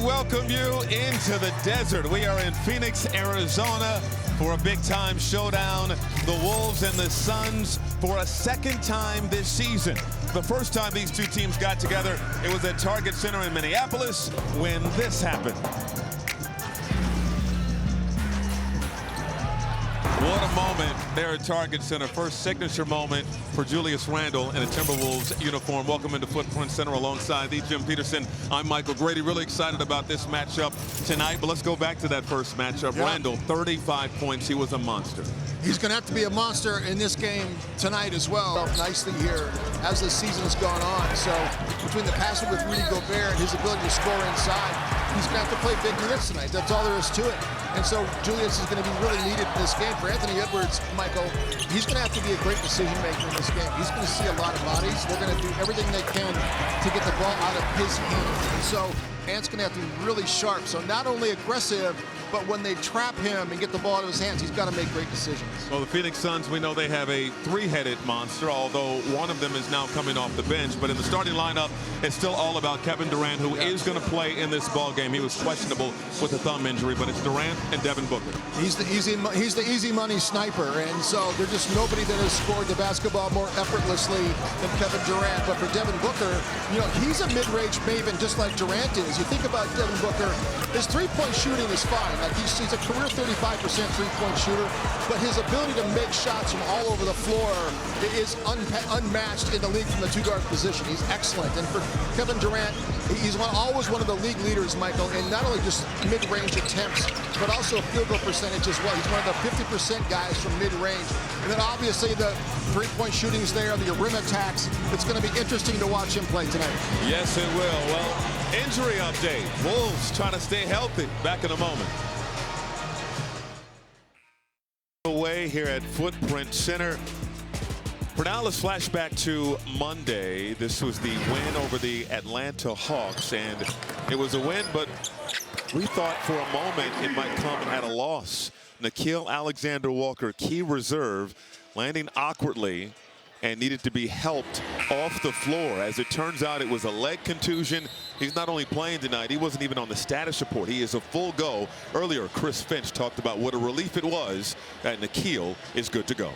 welcome you into the desert. We are in Phoenix, Arizona for a big-time showdown. The Wolves and the Suns for a second time this season. The first time these two teams got together, it was at Target Center in Minneapolis when this happened. What a moment there at Target Center. First signature moment for Julius Randle in a Timberwolves uniform. Welcome into Footprint Center alongside the Jim Peterson. I'm Michael Grady. Really excited about this matchup tonight, but let's go back to that first matchup. Yep. Randle, 35 points. He was a monster. He's going to have to be a monster in this game tonight as well. Nicely here as the season has gone on. So between the passing with Rudy Gobert and his ability to score inside, he's going to have to play big minutes tonight. That's all there is to it. And so Julius is going to be really needed in this game. For Anthony Edwards, Michael, he's going to have to be a great decision maker in this game. He's going to see a lot of bodies. They're going to do everything they can to get the ball out of his hands. And so Ant's going to have to be really sharp. So not only aggressive, but when they trap him and get the ball out of his hands, he's got to make great decisions. Well, the Phoenix Suns, we know they have a three-headed monster, although one of them is now coming off the bench. But in the starting lineup, it's still all about Kevin Durant, who is going to play in this ball game. He was questionable with a thumb injury, but it's Durant and Devin Booker. He's the easy money sniper, and so there's just nobody that has scored the basketball more effortlessly than Kevin Durant. But for Devin Booker, you know, he's a mid-range maven just like Durant is. You think about Devin Booker, his three-point shooting is fine. Like he's a career 35% three-point shooter, but his ability to make shots from all over the floor is unmatched in the league from the two-guard position. He's excellent. And for Kevin Durant, he's always one of the league leaders, Michael, in not only just mid-range attempts, but also field goal percentage as well. He's one of the 50% guys from mid-range. And then obviously the three-point shooting's there, the rim attacks. It's going to be interesting to watch him play tonight. Yes, it will. Well, injury update. Wolves trying to stay healthy. Back in a moment. Away here at Footprint Center. For now, let's flash back to Monday. This was the win over the Atlanta Hawks, and it was a win, but we thought for a moment it might come at a loss. Nickeil Alexander-Walker, key reserve, landing awkwardly and needed to be helped off the floor. As it turns out, it was a leg contusion. He's not only playing tonight, he wasn't even on the status report. He is a full go. Earlier, Chris Finch talked about what a relief it was that Nickeil is good to go.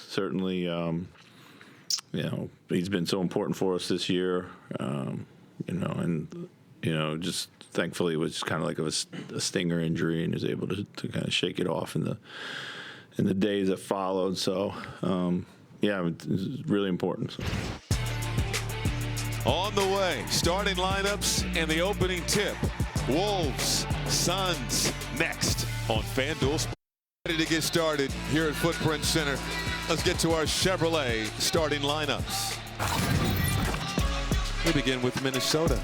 Certainly, you know, he's been so important for us this year, you know, and, you know, just thankfully it was kind of like a stinger injury and is able to kind of shake it off in the days that followed. So, yeah, it's really important. So. On the way, starting lineups and the opening tip. Wolves, Suns next on FanDuel. Ready to get started here at Footprint Center. Let's get to our Chevrolet starting lineups. We begin with Minnesota.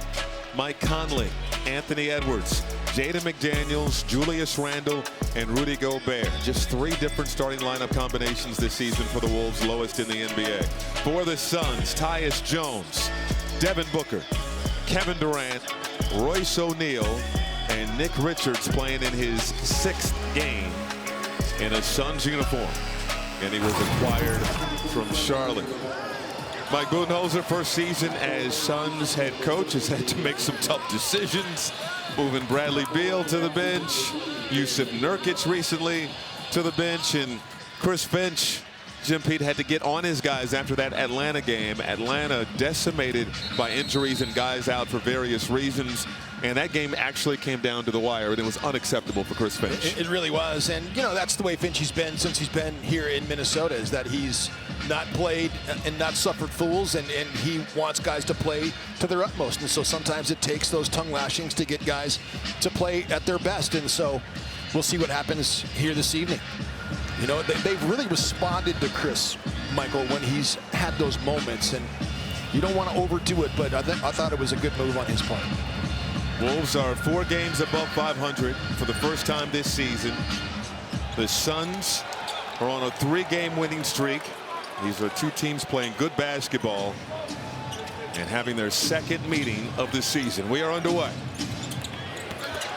Mike Conley, Anthony Edwards, Jaden McDaniels, Julius Randle, and Rudy Gobert. Just three different starting lineup combinations this season for the Wolves, lowest in the NBA. For the Suns, Tyus Jones, Devin Booker, Kevin Durant, Royce O'Neal, and Nick Richards playing in his sixth game in a Suns uniform. And he was acquired from Charlotte. Mike Budenholzer, first season as Suns head coach, has had to make some tough decisions. Moving Bradley Beal to the bench, Yusuf Nurkic recently to the bench, and Chris Finch, Jim Pete, had to get on his guys after that Atlanta game. Atlanta decimated by injuries and guys out for various reasons. And that game actually came down to the wire, and it was unacceptable for Chris Finch. It really was. And, you know, that's the way Finch has been since he's been here in Minnesota, is that he's not played and not suffered fools, and he wants guys to play to their utmost. And so sometimes it takes those tongue lashings to get guys to play at their best. And so we'll see what happens here this evening. You know, they've really responded to Chris, Michael, when he's had those moments. And you don't want to overdo it, but I thought it was a good move on his part. Wolves are 4 games above 500 for the first time this season. The Suns are on a 3-game winning streak. These are two teams playing good basketball and having their second meeting of the season. We are underway.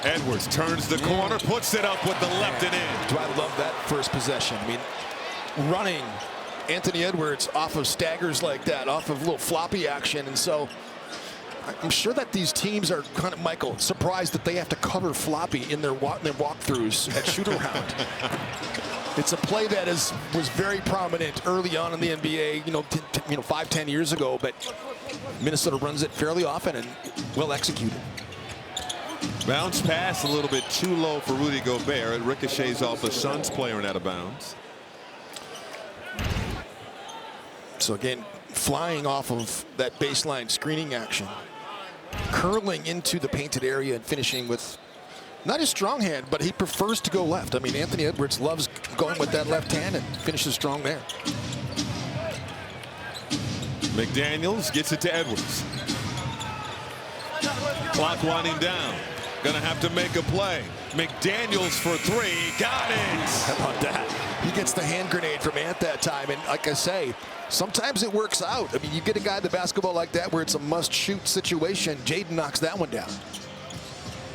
Edwards turns the corner, puts it up with the left and in. Do I love that first possession? I mean, running Anthony Edwards off of staggers like that, off of little floppy action. And so I'm sure that these teams are kind of, Michael, surprised that they have to cover floppy in their walkthroughs at shoot around. It's a play that was very prominent early on in the NBA, 5-10 years ago, but Minnesota runs it fairly often and well executed. Bounce pass a little bit too low for Rudy Gobert. It ricochets off the Suns player and out of bounds. So again, flying off of that baseline screening action, curling into the painted area and finishing with not his strong hand, but he prefers to go left. I mean, Anthony Edwards loves going with that left hand and finishes strong there. McDaniels gets it to Edwards. Clock winding down. Gonna have to make a play. McDaniels for three. Got it. How about that? He gets the hand grenade from Ant that time. And like I say, sometimes it works out. I mean, you get a guy in the basketball like that where it's a must-shoot situation. Jaden knocks that one down.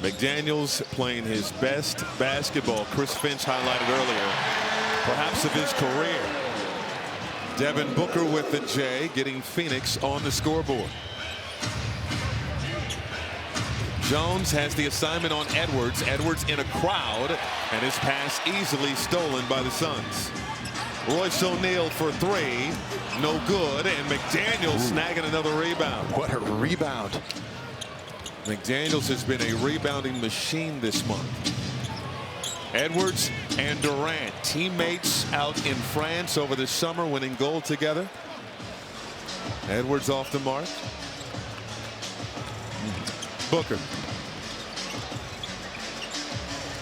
McDaniels playing his best basketball. Chris Finch highlighted earlier, perhaps of his career. Devin Booker with the J, getting Phoenix on the scoreboard. Jones has the assignment on Edwards. Edwards in a crowd, and his pass easily stolen by the Suns. Royce O'Neal for three, no good, and McDaniels snagging another rebound. What a rebound. McDaniels has been a rebounding machine this month. Edwards and Durant, teammates out in France over the summer, winning gold together. Edwards off the mark. Booker.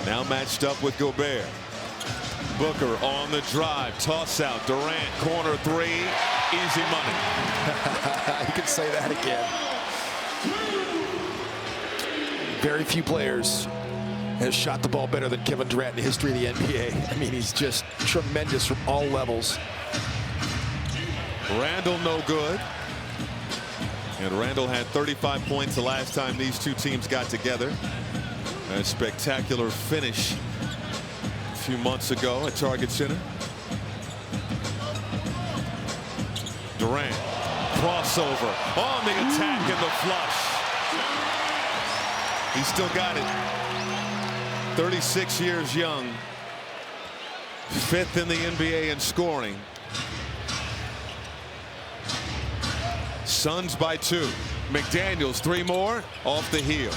Now matched up with Gobert. Booker on the drive, toss out, Durant, corner three, easy money. You could say that again. Very few players has shot the ball better than Kevin Durant in the history of the NBA. I mean, he's just tremendous from all levels. Randall no good. And Randall had 35 points the last time these two teams got together. A spectacular finish a few months ago at Target Center. Durant, crossover on the attack and the flush. He's still got it. 36 years young. 5th in the NBA in scoring. Suns by 2. McDaniels, 3 more off the heel.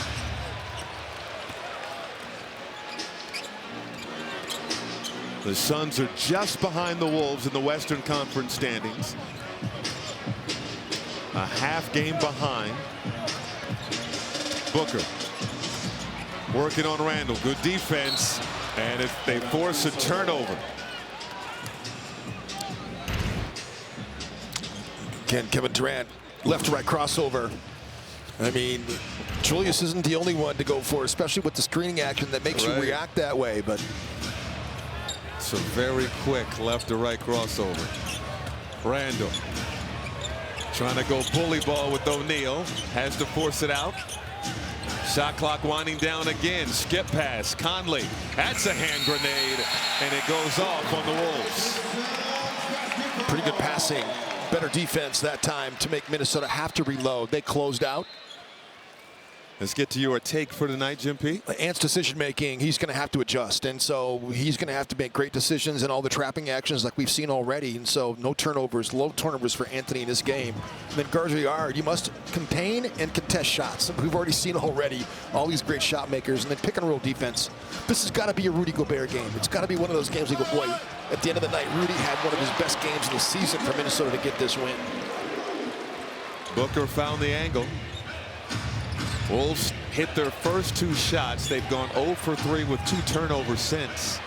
The Suns are just behind the Wolves in the Western Conference standings. A half game behind. Booker working on Randall. Good defense. And if they force a turnover. Again, Kevin Durant, left to right crossover. I mean, Julius isn't the only one to go for, especially with the screening action that makes you react that way. But it's a very quick left to right crossover. Randall trying to go bully ball with O'Neal. Has to force it out. Shot clock winding down again. Skip pass. Conley. That's a hand grenade. And it goes off on the Wolves. Pretty good passing. Better defense that time to make Minnesota have to reload. They closed out. Let's get to your take for tonight, Jim P. Ant's decision making, he's going to have to adjust, and so he's going to have to make great decisions and all the trapping actions like we've seen already. And so no turnovers, low turnovers for Anthony in this game. And then Garziard, you must contain and contest shots. We've already seen already all these great shot makers, and then pick and roll defense. This has got to be a Rudy Gobert game. It's got to be one of those games where you go, boy, at the end of the night, Rudy had one of his best games of the season for Minnesota to get this win. Booker found the angle. Wolves hit their first 2 shots. They've gone 0 for 3 with 2 turnovers since.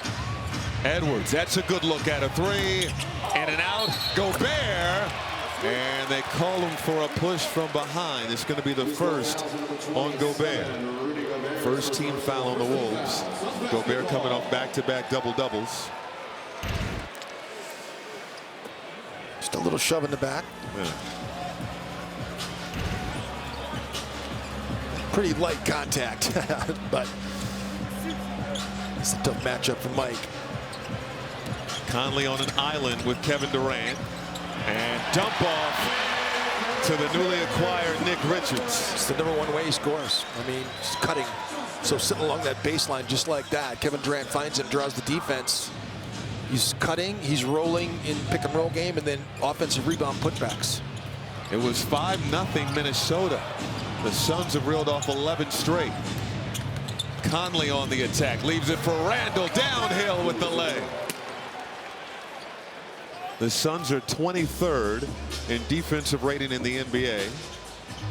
Edwards, that's a good look at a 3. In and out. Gobert. And they call him for a push from behind. It's going to be the first on Gobert. First team foul on the Wolves. Gobert coming off back-to-back double-doubles. Just a little shove in the back. Yeah. Pretty light contact, but it's a tough matchup for Mike. Conley on an island with Kevin Durant. And dump off. to the newly acquired Nick Richards. It's the #1 way he scores. I mean, he's cutting. So sitting along that baseline just like that, Kevin Durant finds him, draws the defense. He's cutting, he's rolling in pick and roll game, and then offensive rebound putbacks. It was 5-0 Minnesota. The Suns have reeled off 11 straight. Conley on the attack, leaves it for Randall, downhill with the leg. The Suns are 23rd in defensive rating in the NBA.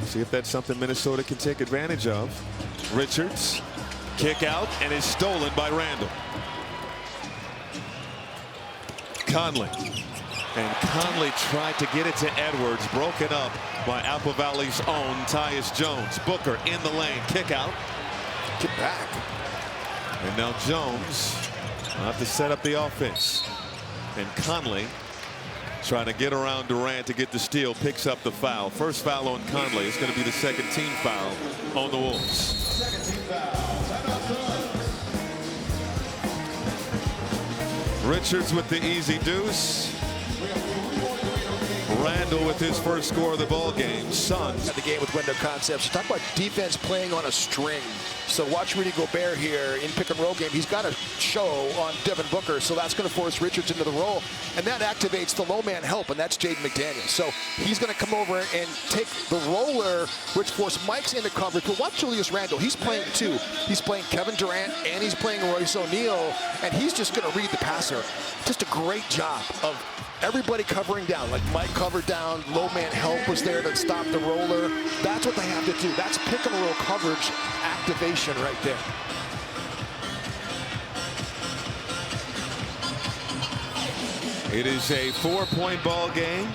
See if that's something Minnesota can take advantage of. Richards, kick out, and is stolen by Randall. Conley. And Conley tried to get it to Edwards, broken up by Apple Valley's own Tyus Jones. Booker in the lane, kick out. Get back. And now Jones will have to set up the offense. And Conley trying to get around Durant to get the steal, picks up the foul. First foul on Conley. It's going to be the second team foul on the Wolves. Richards with the easy deuce. Randall with his first score of the ball game. Suns At the game with window concepts. You talk about defense playing on a string. So watch Rudy Gobert here in pick and roll game. He's got a show on Devin Booker, so that's going to force Richards into the role, and that activates the low man help, and that's Jaden McDaniels. So he's going to come over and take the roller, which forced Mike's into coverage. But watch Julius Randle. He's playing too. He's playing Kevin Durant, and he's playing Royce O'Neal, and he's just going to read the passer. Just a great job of everybody covering down. Like Mike covered down, low man help was there to stop the roller. That's what they have to do. That's pick and roll coverage activation right there. It is a 4-point ball game.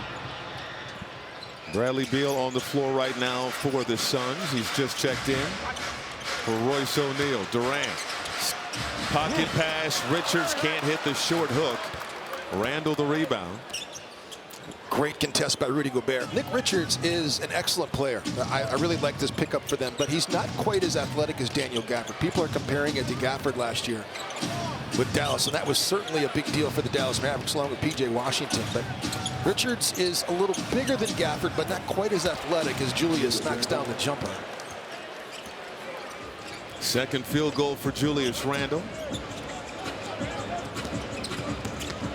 Bradley Beal on the floor right now for the Suns. He's just checked in for Royce O'Neal. Durant, pocket pass. Richards can't hit the short hook. Randall the rebound. Great contest by Rudy Gobert. Nick Richards is an excellent player. I really like this pickup for them, but he's not quite as athletic as Daniel Gafford. People are comparing it to Gafford last year with Dallas, and that was certainly a big deal for the Dallas Mavericks along with P.J. Washington. But Richards is a little bigger than Gafford, but not quite as athletic as Julius knocks down the jumper. Second field goal for Julius Randle.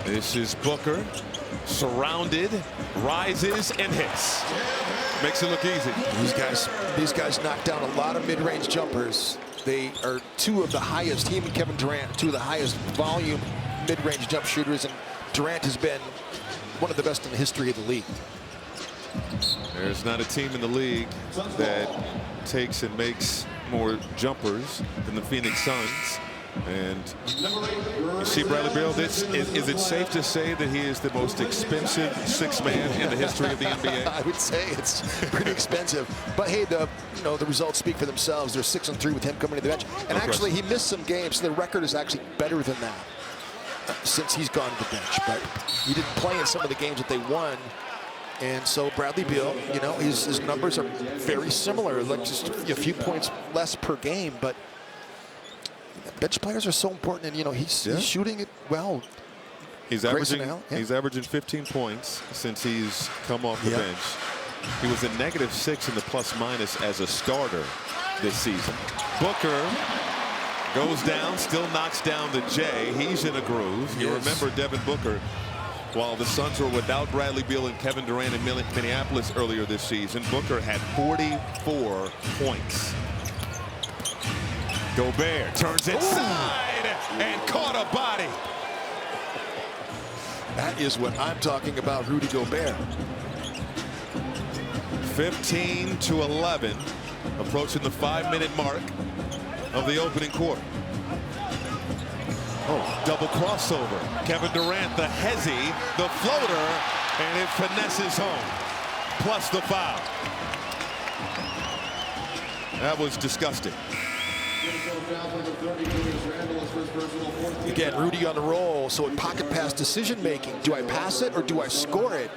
This is Booker, surrounded, rises and hits. Makes it look easy. These guys knock down a lot of mid-range jumpers. They are two of the highest, he and Kevin Durant, two of the highest volume mid-range jump shooters, and Durant has been one of the best in the history of the league. There's not a team in the league that takes and makes more jumpers than the Phoenix Suns. And you see Bradley Beal, is it safe to say that he is the most expensive sixth man in the history of the NBA? I would say it's pretty expensive. But hey, the results speak for themselves. They're 6-3 with him coming to the bench. And actually, he missed some games, so the record is actually better than that since he's gone to the bench. But he didn't play in some of the games that they won. And so Bradley Beal, his numbers are very similar, like just a few points less per game. But bench players are so important, and he's shooting it well. He's averaging 15 points since he's come off the bench. He was a -6 in the plus-minus as a starter this season. Booker goes down, still knocks down the J. He's in a groove. You remember Devin Booker, while the Suns were without Bradley Beal and Kevin Durant in Minneapolis earlier this season, Booker had 44 points. Gobert turns inside and caught a body. That is what I'm talking about, Rudy Gobert. 15-11, approaching the 5-minute mark of the opening quarter. Oh, double crossover. Kevin Durant, the hezzy, the floater, and it finesses home. Plus the foul. That was disgusting. Again, Rudy on the roll, so in pocket pass decision making. Do I pass it or do I score it?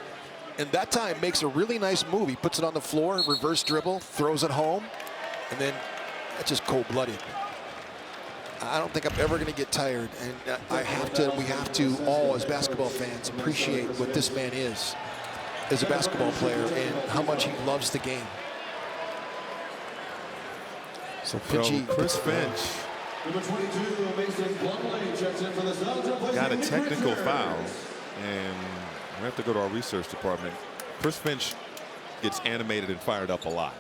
And that time makes a really nice move. He puts it on the floor, reverse dribble, throws it home, and then that's just cold-blooded. I don't think I'm ever going to get tired, and we have to all, as basketball fans, appreciate what this man is. as a basketball player and how much he loves the game. So Finchy, Chris Finch got a technical foul, and we have to go to our research department. Chris Finch gets animated and fired up a lot.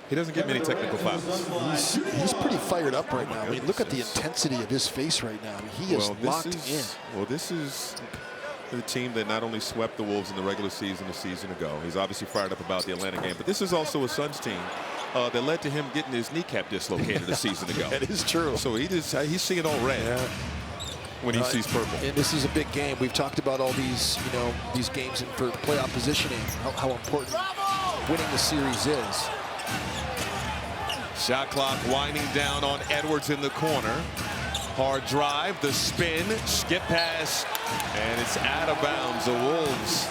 He doesn't get many technical fouls. He's pretty fired up right now. I mean, look at the intensity of his face right now. I mean, he is locked in. Well, this is the team that not only swept the Wolves in the regular season a season ago. He's obviously fired up about the Atlanta game, but this is also a Suns team that led to him getting his kneecap dislocated a season ago. That is true. So he's seeing all red when he sees purple. And this is a big game. We've talked about all these, these games and for playoff positioning, how important winning the series is. Shot clock winding down on Edwards in the corner. Hard drive, the spin, skip pass, and it's out of bounds. The Wolves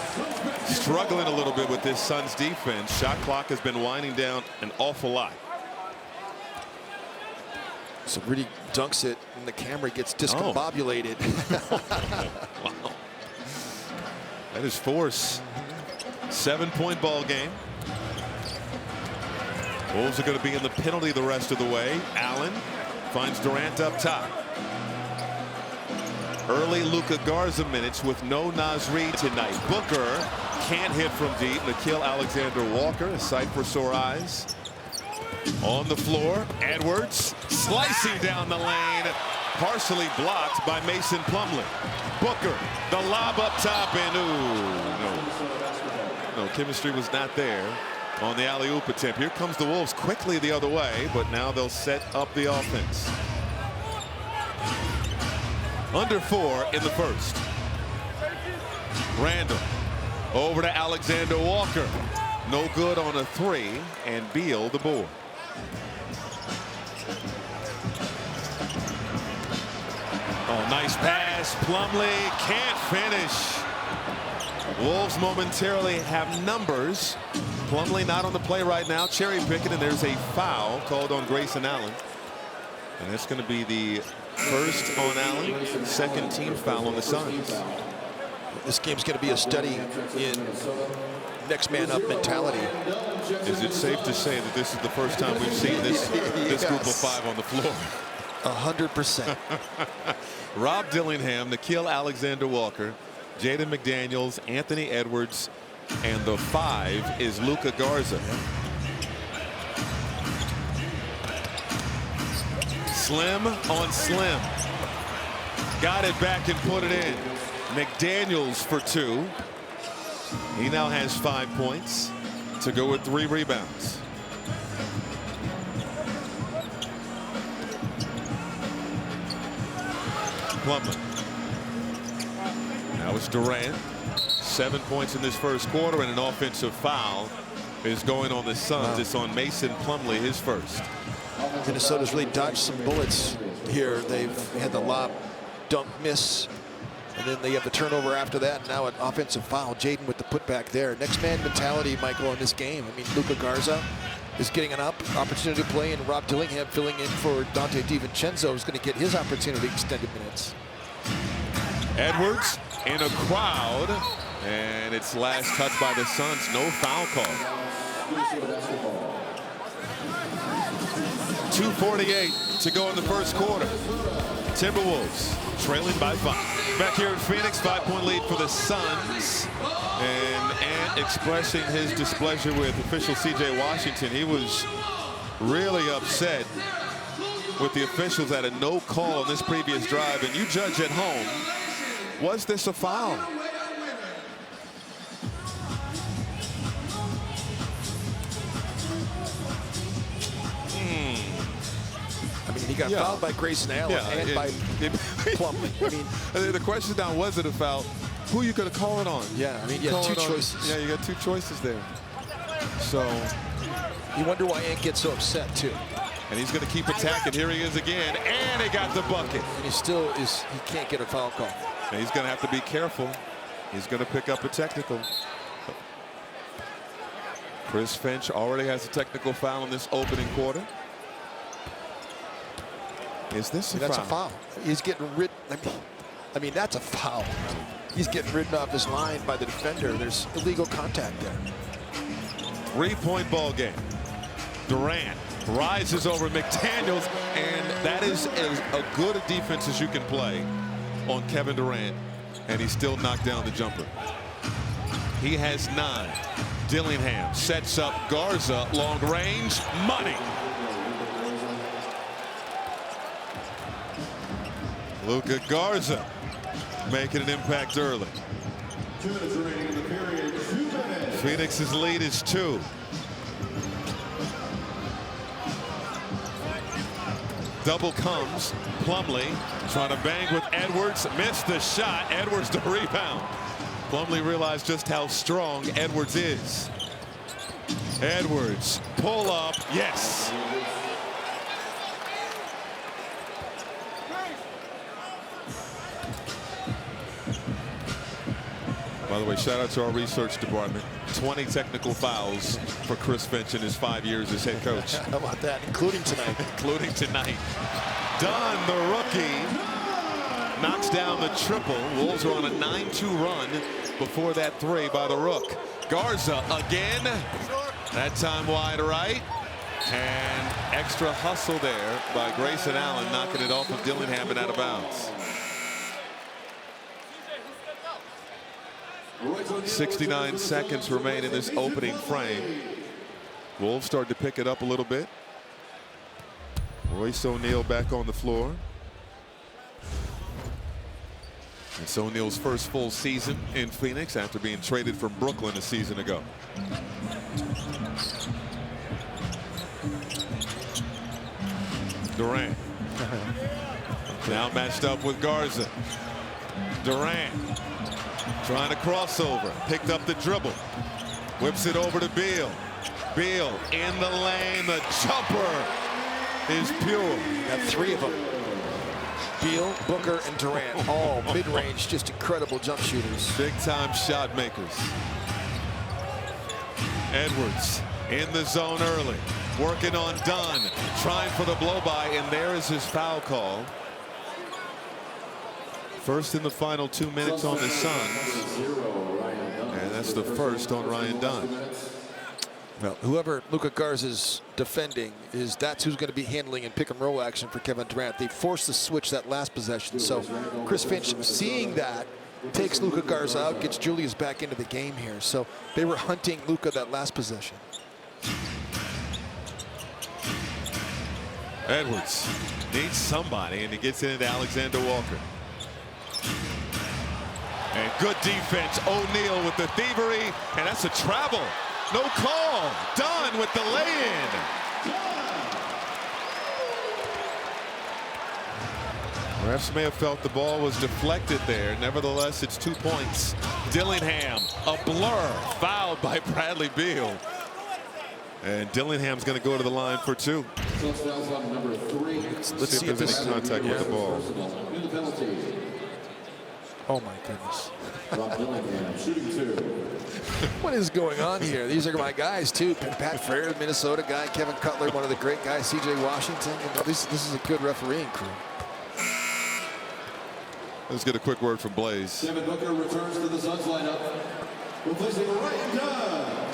struggling a little bit with this Suns defense. Shot clock has been winding down an awful lot. So Rudy dunks it, and the camera gets discombobulated. Wow. That is force. 7-point ball game. Wolves are going to be in the penalty the rest of the way. Allen finds Durant up top. Early Luka Garza minutes with no Naz Reid tonight. Booker can't hit from deep. Nickeil Alexander-Walker, a sight for sore eyes. On the floor, Edwards slicing down the lane, partially blocked by Mason Plumlee. Booker, the lob up top, and no, chemistry was not there on the alley-oop attempt. Here comes the Wolves quickly the other way, but now they'll set up the offense. Under 4 in the first. Randall over to Alexander Walker. No good on a 3, and Beal the board. Oh, nice pass. Plumlee can't finish. Wolves momentarily have numbers. Plumlee not on the play right now. Cherry picking, and there's a foul called on Grayson Allen. And that's going to be the first on Allen, second team foul on the Suns. This game's going to be a study in next man up mentality. Is it safe to say that this is the first time we've seen this group of 5 on the floor? 100%. Rob Dillingham, Nickeil Alexander-Walker, Jaden McDaniels, Anthony Edwards, and the 5 is Luka Garza. Slim on Slim. Got it back and put it in. McDaniels for 2. He now has 5 points to go with 3 rebounds. Plumlee. Now it's Durant. 7 points in this first quarter, and an offensive foul is going on the Suns. It's on Mason Plumlee, his first. Minnesota's really dodged some bullets here. They've had the lob dunk miss, and then they have the turnover after that. And now an offensive foul. Jaden with the putback there. Next man mentality, Michael, in this game. I mean, Luka Garza is getting an opportunity to play, and Rob Dillingham filling in for Dante DiVincenzo is going to get his opportunity extended minutes. Edwards in a crowd, and it's last touched by the Suns. No foul call. 2:48 to go in the first quarter. Timberwolves trailing by 5. Back here in Phoenix, 5-point lead for the Suns. And Ant expressing his displeasure with official C.J. Washington. He was really upset with the officials at a no call on this previous drive. And you judge at home, was this a foul? He got fouled by Grayson Allen and by Plumlee. I mean, the question now, was it a foul? Who you going to call it on? Yeah, I mean, you have 2 choices. Yeah, you got 2 choices there. So you wonder why Ant gets so upset too. And he's going to keep attacking. Here he is again, and he got the bucket. And he still is. He can't get a foul call. And he's going to have to be careful. He's going to pick up a technical. Chris Finch already has a technical foul in this opening quarter. Is this a foul? That's a foul. He's getting rid. I mean, that's a foul. he's getting ridden off his line by the defender. There's illegal contact there. 3-point ball game. Durant rises over McDaniels, and that is as a good a defense as you can play on Kevin Durant, and he still knocked down the jumper. He has 9. Dillingham sets up Garza, long range, money. Luka Garza making an impact early. 2 minutes remaining in the period. 2 minutes. Phoenix's lead is 2. Double comes. Plumlee trying to bang with Edwards. Missed the shot. Edwards to rebound. Plumlee realized just how strong Edwards is. Edwards pull up. Yes. By the way, shout out to our research department. 20 technical fouls for Chris Finch in his 5 years as head coach. How about that? Including tonight. Including tonight. Dunn, the rookie, knocks down the triple. Wolves are on a 9-2 run before that 3 by the Rook. Garza again. That time wide right. And extra hustle there by Grayson Allen, knocking it off of Dillingham and out of bounds. 69 seconds remain in this opening frame. Wolves start to pick it up a little bit. Royce O'Neal back on the floor. It's O'Neal's first full season in Phoenix after being traded from Brooklyn a season ago. Durant. Now matched up with Garza. Durant trying to cross over. Picked up the dribble. Whips it over to Beal. Beal in the lane. The jumper is pure. Got 3 of them. Beal, Booker, and Durant, all mid-range, just incredible jump shooters. Big-time shot makers. Edwards in the zone early. Working on Dunn. Trying for the blow-by, and there is his foul call. First in the final 2 minutes on the Suns. And that's the first on Ryan Dunn. Well, whoever Luka Garza's defending that's who's going to be handling in pick and roll action for Kevin Durant. They forced the switch that last possession. So Chris Finch, seeing that, takes Luka Garza out, gets Julius back into the game here. So they were hunting Luka that last possession. Edwards needs somebody, and he gets into Alexander Walker. And good defense. O'Neal with the thievery, and that's a travel. No call. Dunn with the lay-in. Refs may have felt the ball was deflected there. Nevertheless, it's 2 points. Dillingham, a blur, fouled by Bradley Beal. And Dillingham's going to go to the line for 2. Let's see if this contact with the ball. Oh my goodness. What is going on here? These are my guys too. Pat Frere, Minnesota guy. Kevin Cutler, one of the great guys. C.J. Washington. This is a good refereeing crew. Let's get a quick word from Blaze. Devin Booker returns to the Suns lineup, replacing Ryan Dunn.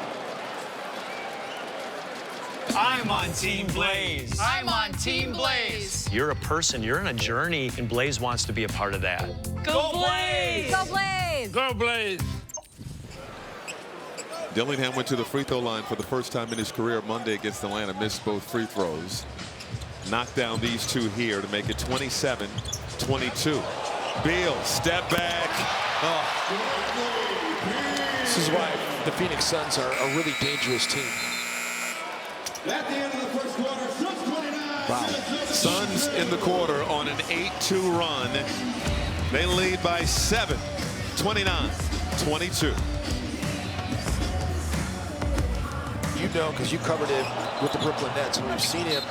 I'm on Team Blaze. I'm on Team Blaze. You're a person, you're on a journey, and Blaze wants to be a part of that. Go Blaze! Go Blaze! Go Blaze! Dillingham went to the free throw line for the first time in his career Monday against Atlanta. Missed both free throws. Knocked down these 2 here to make it 27-22. Beal, step back. Oh. This is why the Phoenix Suns are a really dangerous team. At the end of the first quarter, Suns 29. Wow. Suns in the quarter on an 8-2 run. They lead by 7, 29-22. You know, because you covered him with the Brooklyn Nets, and we've seen him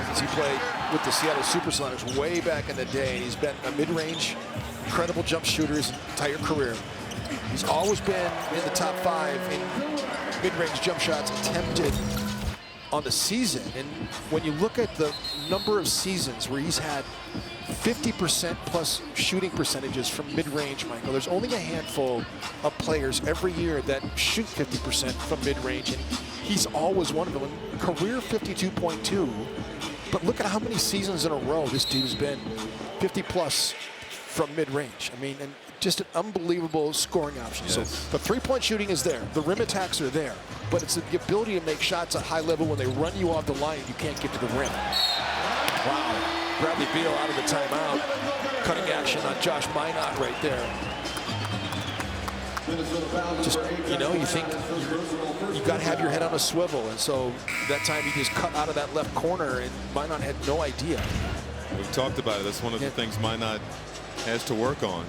as he played with the Seattle Supersonics way back in the day. He's been a mid-range, incredible jump shooter his entire career. He's always been in the top 5 in mid-range jump shots attempted on the season. And when you look at the number of seasons where he's had 50% plus shooting percentages from mid-range, Michael. There's only a handful of players every year that shoot 50% from mid-range, and he's always one of them. Career 52.2, but look at how many seasons in a row this dude's been 50 plus from mid-range. I mean, and just an unbelievable scoring option. Yes. So the three-point shooting is there. The rim attacks are there, but it's the ability to make shots at high level when they run you off the line and you can't get to the rim. Wow. Bradley Beal out of the timeout. Cutting action on Josh Minot right there. Just, you know, you think you got to have your head on a swivel. And so that time he just cut out of that left corner and Minot had no idea. We've talked about it. That's one of the things Minot has to work on.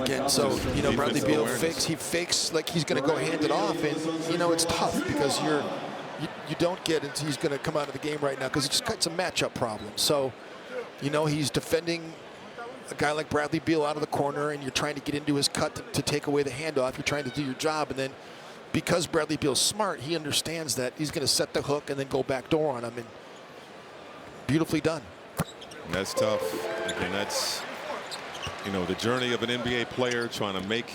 Again, so, you know, Bradley Beal fakes like he's going to go hand it off. And, you know, it's tough because you don't get it. He's going to come out of the game right now because it's a matchup problem. So, you know, he's defending a guy like Bradley Beal out of the corner, and you're trying to get into his cut to take away the handoff. You're trying to do your job, and then because Bradley Beal's smart, he understands that he's going to set the hook and then go back door on him, and beautifully done. That's tough. Again, that's, you know, the journey of an NBA player trying to make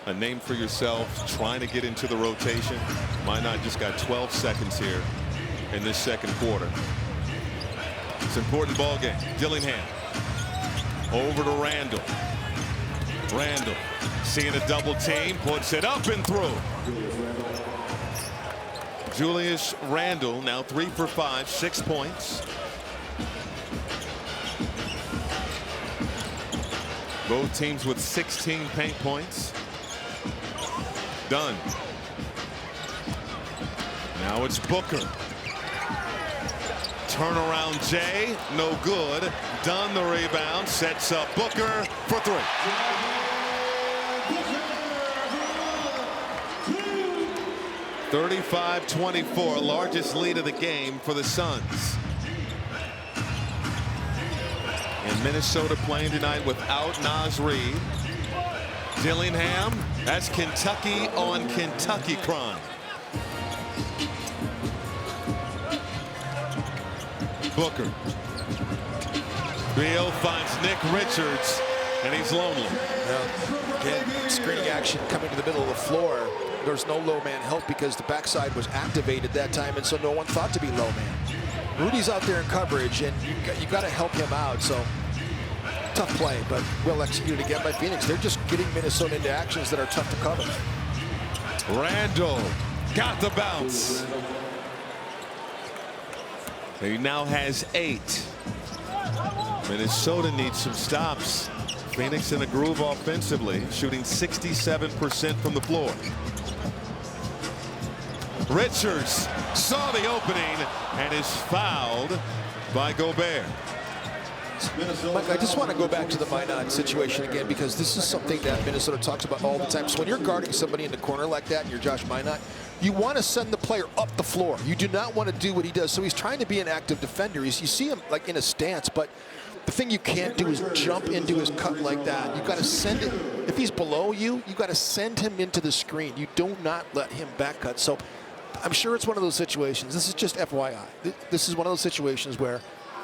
a name for yourself, trying to get into the rotation. Minot just got 12 seconds here in this second quarter. It's an important ball game. Dillingham over to Randall. Randall seeing a double team, puts it up and through. Julius Randle now 3 for 5, 6 points. Both teams with 16 paint points. Done. Now it's Booker. Turnaround Jay, no good. Dunn the rebound, sets up Booker for 3. (35-24), largest lead of the game for the Suns. And Minnesota playing tonight without Naz Reid. Dillingham, that's Kentucky on Kentucky crime. Booker. Beal finds Nick Richards, and he's lonely. Again, screening action coming to the middle of the floor. There's no low man help because the backside was activated that time, and so no one thought to be low man. Rudy's out there in coverage, and you got to help him out. So tough play, but well executed again by Phoenix. They're just getting Minnesota into actions that are tough to cover. Randall got the bounce. He now has 8. Minnesota needs some stops. Phoenix in a groove offensively, shooting 67% from the floor. Richards saw the opening and is fouled by Gobert. Mike, I just want to go back to the Minot situation again because this is something that Minnesota talks about all the time. So when you're guarding somebody in the corner like that and you're Josh Minot, you want to send the player up the floor. You do not want to do what he does. So he's trying to be an active defender. You see him like in a stance, but the thing you can't do is jump into his cut like that. You got to send it. If he's below you, you got to send him into the screen. You do not let him back cut. So I'm sure it's one of those situations. This is just FYI. This is one of those situations where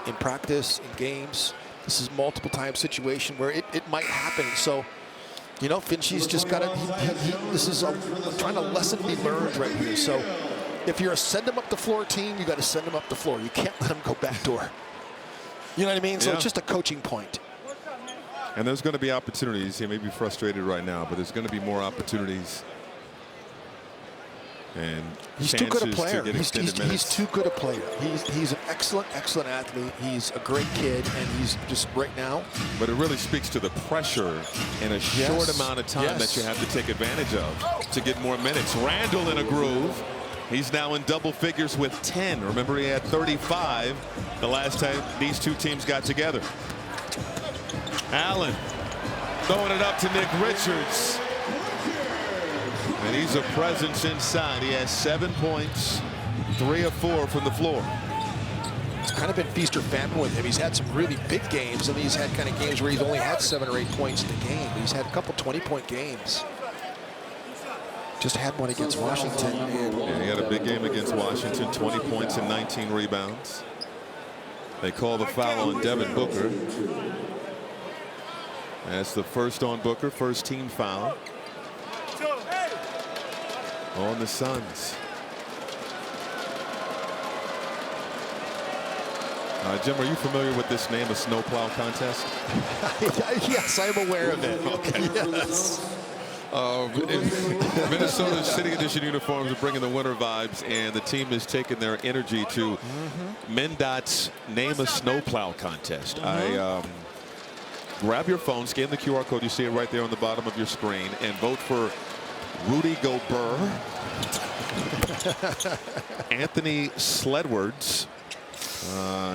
in practice, in games, this is multiple time situation where it might happen. So, you know, Finchie's just got to, this is trying to lesson be learned right here. So if you're a send him up the floor team, you got to send him up the floor. You can't let him go back door. You know what I mean? So it's just a coaching point. And there's going to be opportunities. He may be frustrated right now, but there's going to be more opportunities. And he's too good a player. He's too good a player. He's an excellent athlete. He's a great kid, and he's just right now. But it really speaks to the pressure in a short amount of time that you have to take advantage of to get more minutes. Randall in a groove. He's now in double figures with 10. Remember, he had 35 the last time these two teams got together. Allen throwing it up to Nick Richards. And he's a presence inside. He has 7 points, 3 of 4 from the floor. It's kind of been feast or famine with him. He's had some really big games, and he's had kind of games where he's only had 7 or 8 points in the game. But he's had a couple 20-point games. Just had one against Washington. And he had a big game against Washington, 20 points and 19 rebounds. They call the foul on Devin Booker. That's the first on Booker, first team foul on the Suns. Jim, are you familiar with this name, a snowplow contest? Yes, I'm aware of it. Okay. Yes. Minnesota's City Edition uniforms are bringing the winter vibes, and the team is taking their energy to MnDOT's Name a Snowplow contest. Grab your phone, scan the QR code. You see it right there on the bottom of your screen, and vote for Rudy Gobert, Anthony Sledwards.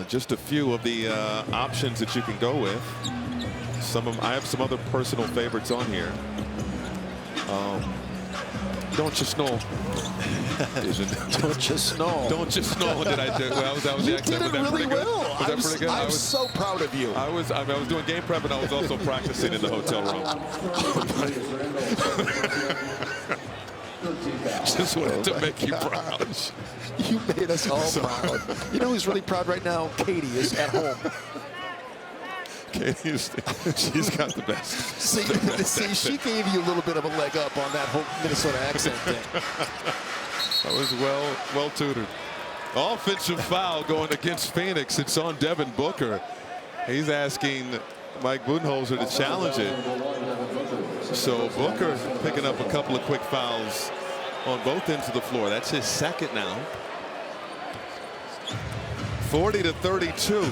Just a few of the options that you can go with. I have some other personal favorites on here. Don't you snow? Don't you snow? Don't you snow? Did I do? Well, that was You the accent. did it really well. Was that pretty good? I'm so proud of you. I was doing game prep, and I was also practicing in the hotel room. Just wanted to make you proud. You made us all proud. You know who's really proud right now? Katie is at home. Katie is, she's got the best. See, she gave you a little bit of a leg up on that whole Minnesota accent thing. That was well tutored. Offensive foul going against Phoenix. It's on Devin Booker. He's asking Mike Budenholzer to challenge it. So Booker picking up a couple of quick fouls on both ends of the floor. That's his second now. 40-32.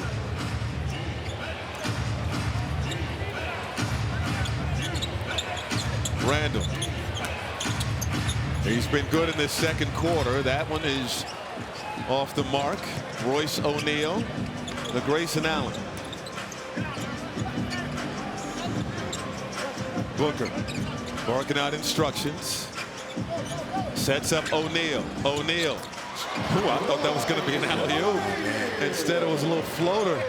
Randall. He's been good in this second quarter. That one is off the mark. Royce O'Neal, the Grayson Allen. Booker barking out instructions. Sets up O'Neal. O'Neal. I thought that was going to be an alley-oop. Instead, it was a little floater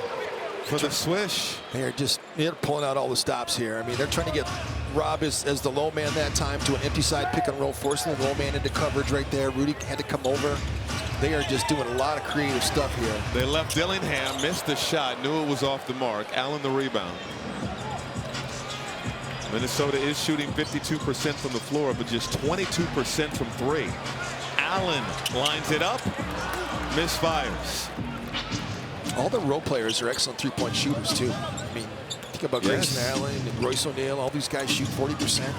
for the swish. They're pulling out all the stops here. I mean, they're trying to get Rob as the low man that time to an empty side pick and roll, forcing the low man into coverage right there. Rudy had to come over. They are just doing a lot of creative stuff here. They left Dillingham, missed the shot, knew it was off the mark. Allen the rebound. Minnesota is shooting 52% from the floor, but just 22% from three. Allen lines it up, misfires. All the role players are excellent three-point shooters too. I mean, think about Grayson Allen and Royce O'Neal. All these guys shoot 40%.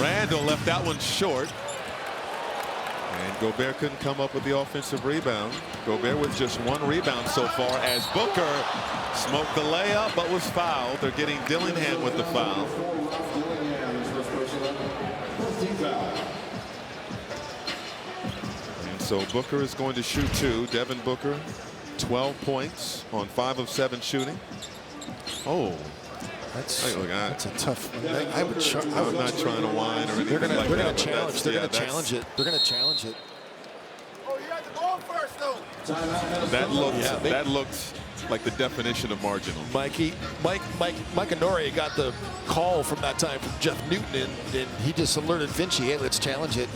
Randall left that one short. And Gobert couldn't come up with the offensive rebound. Gobert with just one rebound so far as Booker smoked the layup but was fouled. They're getting Dillingham with the foul. And so Booker is going to shoot two. Devin Booker, 12 points on 5 of 7 shooting. Oh. That's a tough one. I'm not trying to whine or anything. They're going to challenge. They're going to challenge it. They're going to challenge it. Oh, you had to go first, though. That looked like the definition of marginal. Mike Honoria got the call from that time from Jeff Newton, and he just alerted Vinci, hey, let's challenge it.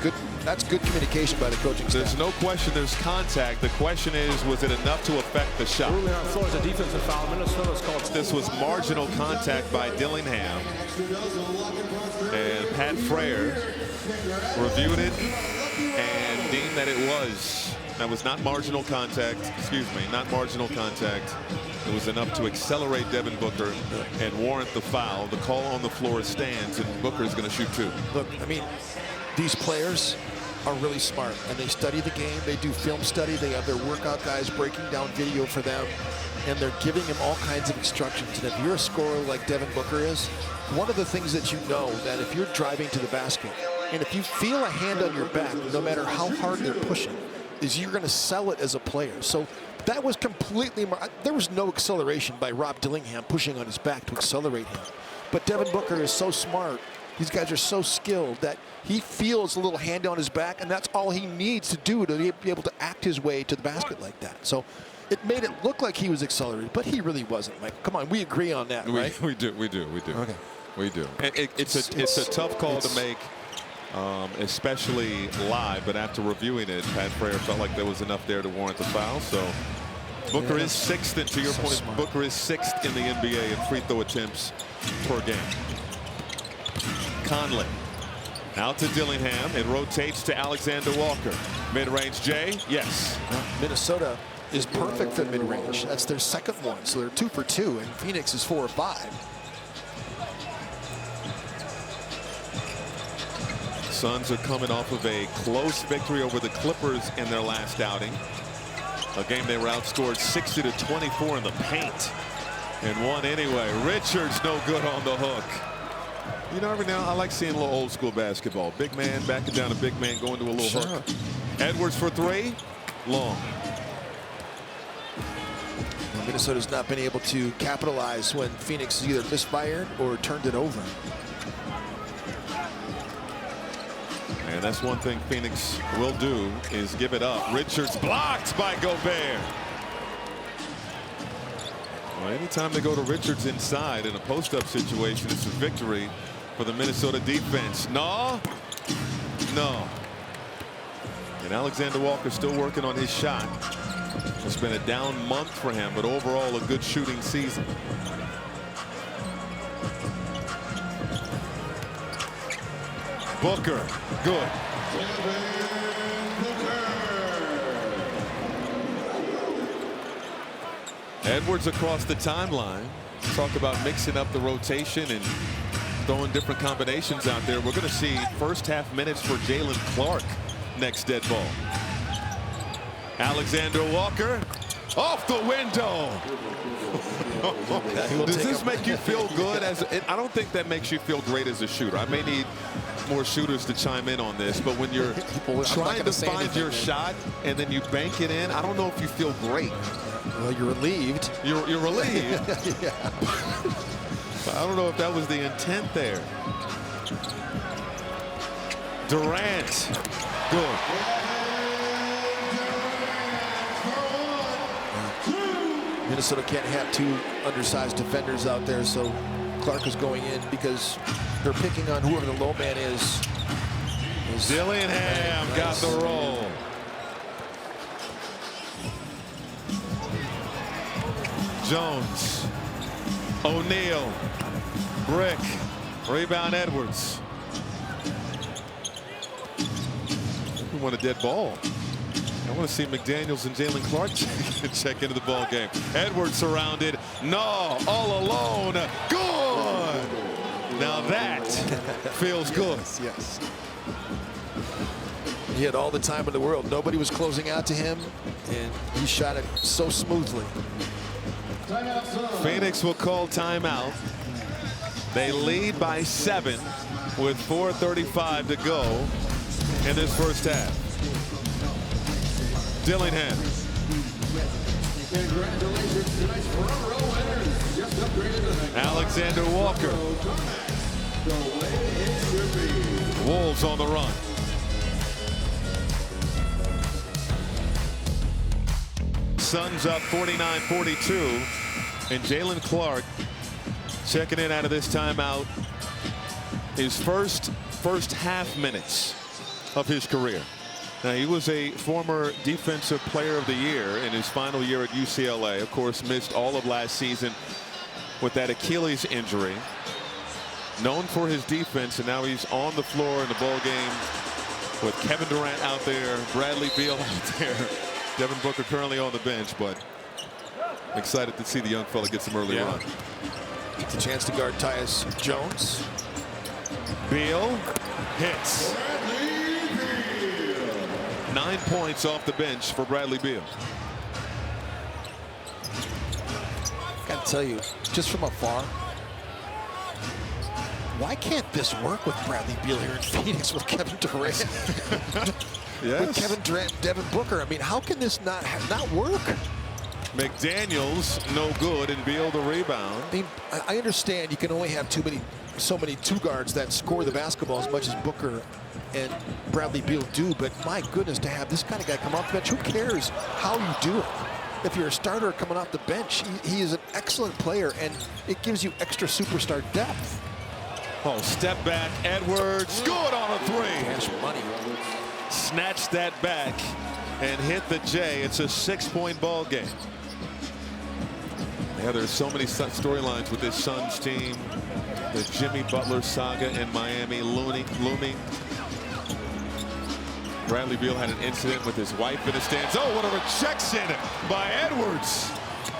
Good. That's good communication by the coaching staff. There's no question there's contact. The question is, was it enough to affect the shot? Ruling on the floor is a defensive foul. Minnesota's called. This was marginal contact by Dillingham. And Pat Frayer reviewed it and deemed that it was not marginal contact. Excuse me, not marginal contact. It was enough to accelerate Devin Booker and warrant the foul. The call on the floor stands, and Booker is going to shoot two. Look, I mean, these players are really smart, and they study the game. They do film study. They have their workout guys breaking down video for them, and they're giving them all kinds of instructions. And if you're a scorer like Devin Booker is, one of the things that you know, that if you're driving to the basket, and if you feel a hand on your back, no matter how hard they're pushing, is you're going to sell it as a player. So that was completely, there was no acceleration by Rob Dillingham pushing on his back to accelerate him. But Devin Booker is so smart. These guys are so skilled that he feels a little hand on his back, and that's all he needs to do to be able to act his way to the basket like that. So it made it look like he was accelerated, but he really wasn't, Mike. Come on, we agree on that, right? We do. Okay. We do. It's a tough call to make, especially live, but after reviewing it, Pat Frayer felt like there was enough there to warrant the foul. So Booker is sixth, and to your point, smart. Booker is sixth in the NBA in free throw attempts per game. Conley out to Dillingham. It rotates to Alexander Walker. Mid-range Jay, yes. Minnesota is perfect at mid-range. That's their second one, so they're 2 for 2, and Phoenix is 4 or 5. Suns are coming off of a close victory over the Clippers in their last outing. A game they were outscored 60-24 in the paint and won anyway. Richards no good on the hook. You know, every now I like seeing a little old school basketball. Big man backing down a big man, going to a little hook. Edwards for three, long. Minnesota's not been able to capitalize when Phoenix has either misfired or turned it over. And that's one thing Phoenix will do, is give it up. Richards blocked by Gobert. Well, anytime they go to Richards inside in a post-up situation, it's a victory for the Minnesota defense. No. And Alexander Walker still working on his shot. It's been a down month for him, but overall a good shooting season. Booker, good. Edwards across the timeline. Talk about mixing up the rotation and throwing different combinations out there. We're going to see first half minutes for Jalen Clark next dead ball. Alexander Walker off the window. Does this make you feel good? I don't think that makes you feel great as a shooter. I may need more shooters to chime in on this, but when you're trying to find your shot and then you bank it in, I don't know if you feel great. Well, you're relieved. You're relieved. Yeah. I don't know if that was the intent there. Durant, good. Minnesota can't have two undersized defenders out there, so Clark is going in because they're picking on whoever the low man is. Dillingham got the roll. Jones, O'Neal, Brick, rebound Edwards. We want a dead ball. I want to see McDaniels and Jalen Clark check into the ball game. Edwards surrounded. No, all alone. Good. Now that feels good. Yes. He had all the time in the world. Nobody was closing out to him, and he shot it so smoothly. Phoenix will call timeout. They lead by 7 with 4:35 to go in this first half. Dillingham. Congratulations, tonight's front row winners. Just upgraded to the Alexander Walker. Wolves on the run. Suns up 49-42, and Jalen Clark checking in out of this timeout. His first half minutes of his career. Now, he was a former Defensive Player of the Year in his final year at UCLA. Of course, missed all of last season with that Achilles injury. Known for his defense, and now he's on the floor in the ball game with Kevin Durant out there, Bradley Beal out there. Devin Booker currently on the bench, but excited to see the young fella get some early run. Gets a chance to guard Tyus Jones. Beal hits. 9 points off the bench for Bradley Beal. Got to tell you, just from afar, why can't this work with Bradley Beal here in Phoenix with Kevin Durant? Yes. With Kevin Durant, Devin Booker. I mean, how can this not work? McDaniels no good, and Beal the rebound. I mean, I understand you can only have so many two guards that score the basketball as much as Booker and Bradley Beal do, but my goodness, to have this kind of guy come off the bench, who cares how you do it? If you're a starter coming off the bench, he is an excellent player, and it gives you extra superstar depth. Oh, step back, Edwards, good on a three. Cash money. Snatched that back and hit the J. It's a 6-point ball game. Yeah, there's so many storylines with this Suns team. The Jimmy Butler saga in Miami looming. Bradley Beal had an incident with his wife in the stands. Oh, what a rejection by Edwards.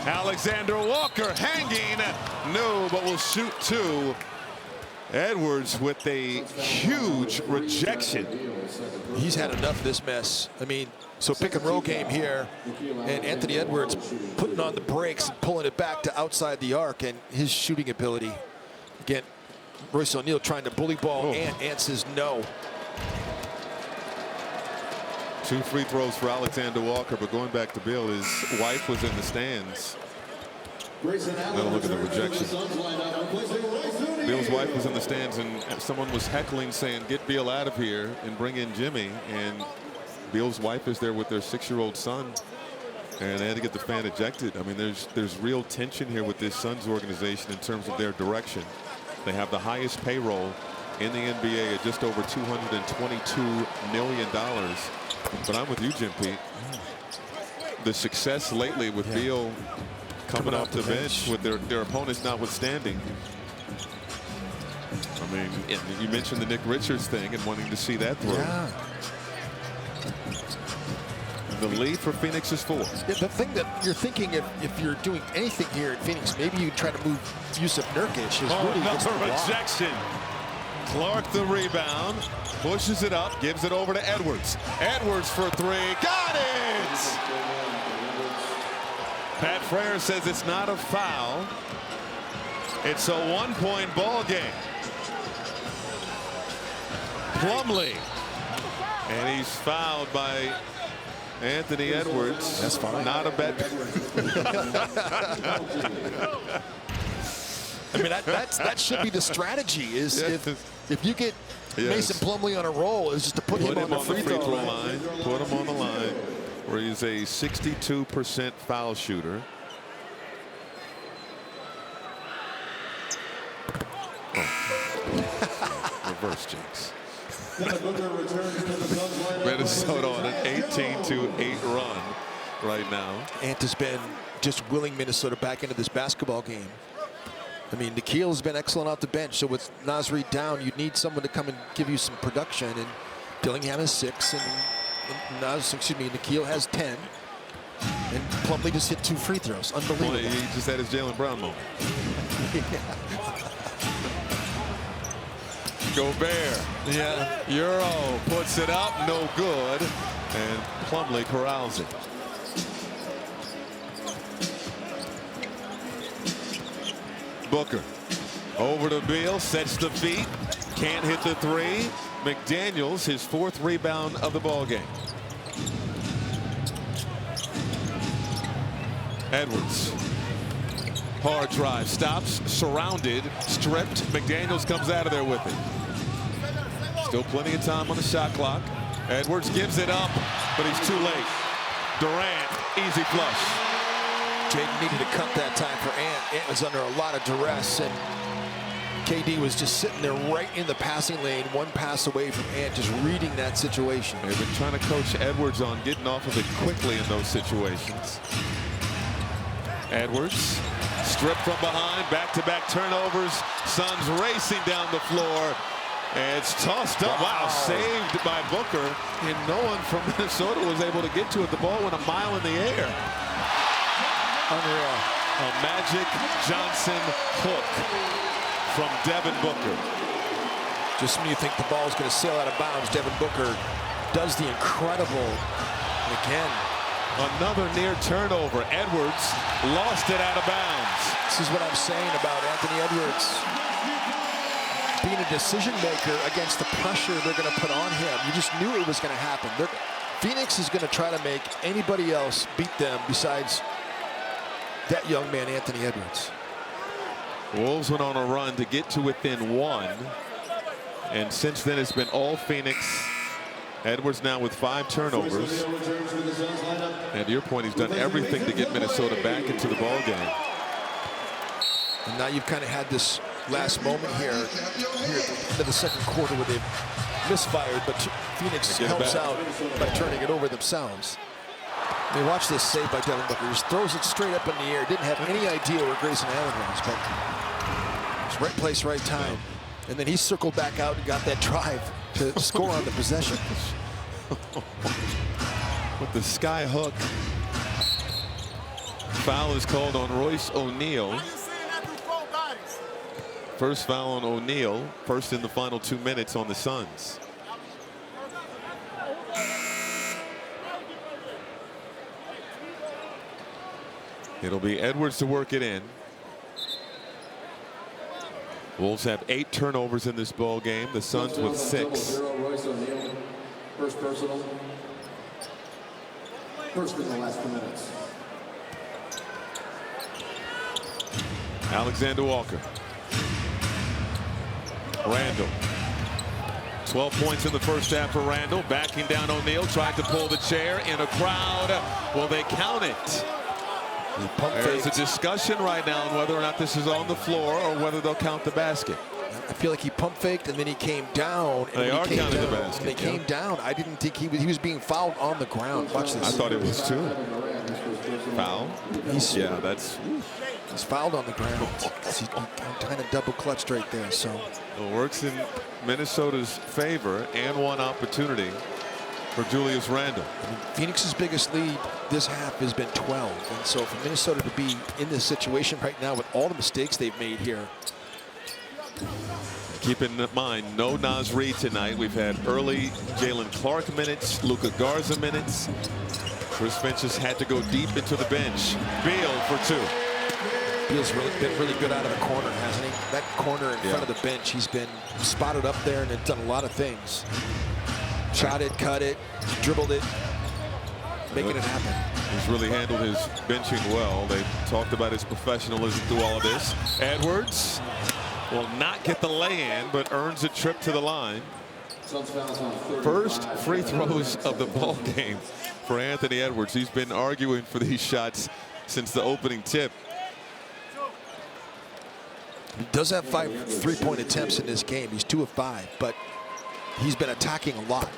Alexander Walker hanging. No, but will shoot two. Edwards with a huge rejection. He's had enough of this mess. I mean, so pick and roll game here, and Anthony Edwards putting on the brakes and pulling it back to outside the arc, and his shooting ability. Again, Royce O'Neal trying to bully ball, and Ant says no. 2 free throws for Alexander Walker, but going back to Beal, his wife was in the stands. Now look at the rejection. Beal's wife was in the stands, and someone was heckling, saying, "Get Beal out of here and bring in Jimmy." And Beal's wife is there with their 6-year-old son, and they had to get the fan ejected. I mean, there's real tension here with this Suns organization in terms of their direction. They have the highest payroll in the NBA at just over $222 million. But I'm with you, Jim Pete. The success lately with Beal coming off the bench with their opponents notwithstanding. I mean, you mentioned the Nick Richards thing and wanting to see that through. Yeah. The lead for Phoenix is 4. Yeah, the thing that you're thinking, if you're doing anything here in Phoenix, maybe you try to move Yusuf Nurkic. Another rejection. Clark the rebound, pushes it up, gives it over to Edwards. Edwards for 3, got it! Pat Frere says it's not a foul. It's a 1-point ball game. Plumlee, and he's fouled by Anthony Edwards. That's fine. Not a bet. I mean, that should be the strategy. Is if you get Mason Plumlee on a roll, is just to put him on the free throw line. Put him on the line, where he's a 62% foul shooter. Reverse jinx. Minnesota on an 18-8 run right now. Ant has been just willing Minnesota back into this basketball game. I mean, Nikhil has been excellent off the bench. So with Nasri down, you need someone to come and give you some production. And Dillingham has 6, and Nikhil has 10. And Plumlee just hit 2 free throws. Unbelievable. Well, he just had his Jaylen Brown moment. Gobert. Yeah. Euro puts it up, no good. And Plumlee corrals it. Booker over to Beal, sets the feet, can't hit the 3. McDaniels, his 4th rebound of the ball game. Edwards, hard drive, stops, surrounded, stripped. McDaniels comes out of there with it. Still plenty of time on the shot clock. Edwards gives it up, but he's too late. Durant, easy flush. Jaden needed to cut that time for Ant. Ant was under a lot of duress, and KD was just sitting there right in the passing lane, 1 pass away from Ant, just reading that situation. They've been trying to coach Edwards on getting off of it quickly in those situations. Edwards, stripped from behind, back-to-back turnovers. Suns racing down the floor. And it's tossed up. Wow, saved by Booker. And no one from Minnesota was able to get to it. The ball went a mile in the air. Unreal. A Magic Johnson hook from Devin Booker. Just when you think the ball is going to sail out of bounds, Devin Booker does the incredible. And again, another near turnover. Edwards lost it out of bounds. This is what I'm saying about Anthony Edwards being a decision maker against the pressure they're going to put on him. You just knew it was going to happen. Phoenix is going to try to make anybody else beat them besides that young man, Anthony Edwards. Wolves went on a run to get to within 1. And since then, it's been all Phoenix. Edwards now with 5 turnovers. And to your point, he's done everything to get Minnesota back into the ball game. And now you've kind of had this last moment here at the end of the second quarter where they've misfired, but Phoenix helps out by turning it over themselves. I mean, watch this save by Devin Booker. He just throws it straight up in the air. Didn't have any idea where Grayson Allen was, but it's right place, right time. And then he circled back out and got that drive to score on the possession. With the sky hook. Foul is called on Royce O'Neal. First foul on O'Neal, first in the final 2 minutes on the Suns. It'll be Edwards to work it in. Wolves have 8 turnovers in this ball game. The Suns with 6. Royce O'Neal, first personal. First in the last 2 minutes. Alexander Walker. Randall. 12 points in the first half for Randall. Backing down O'Neal. Tried to pull the chair in a crowd. Will they count it? There's a discussion right now on whether or not this is on the floor or whether they'll count the basket. I feel like he pump faked and then he came down. And they are counting the basket. They came down. I didn't think he was being fouled on the ground. Watch this. I thought it was too. Foul? Yeah, that's. He's fouled on the ground. He kind of double clutched right there. So it works in Minnesota's favor and one opportunity for Julius Randle. I mean, Phoenix's biggest lead this half has been 12. And so for Minnesota to be in this situation right now with all the mistakes they've made here. Keep in mind, no Naz Reid tonight. We've had early Jalen Clark minutes, Luka Garza minutes. Chris Finch has had to go deep into the bench. Beal for 2. Beal's been really good out of the corner, hasn't he? That corner in front of the bench, he's been spotted up there and done a lot of things. Shot it, cut it, dribbled it, making it happen. He's really handled his benching well. They talked about his professionalism through all of this. Edwards will not get the lay-in, but earns a trip to the line. First free throws of the ball game for Anthony Edwards. He's been arguing for these shots since the opening tip. He does have 5 three-point attempts in this game. He's 2 of 5, but he's been attacking a lot.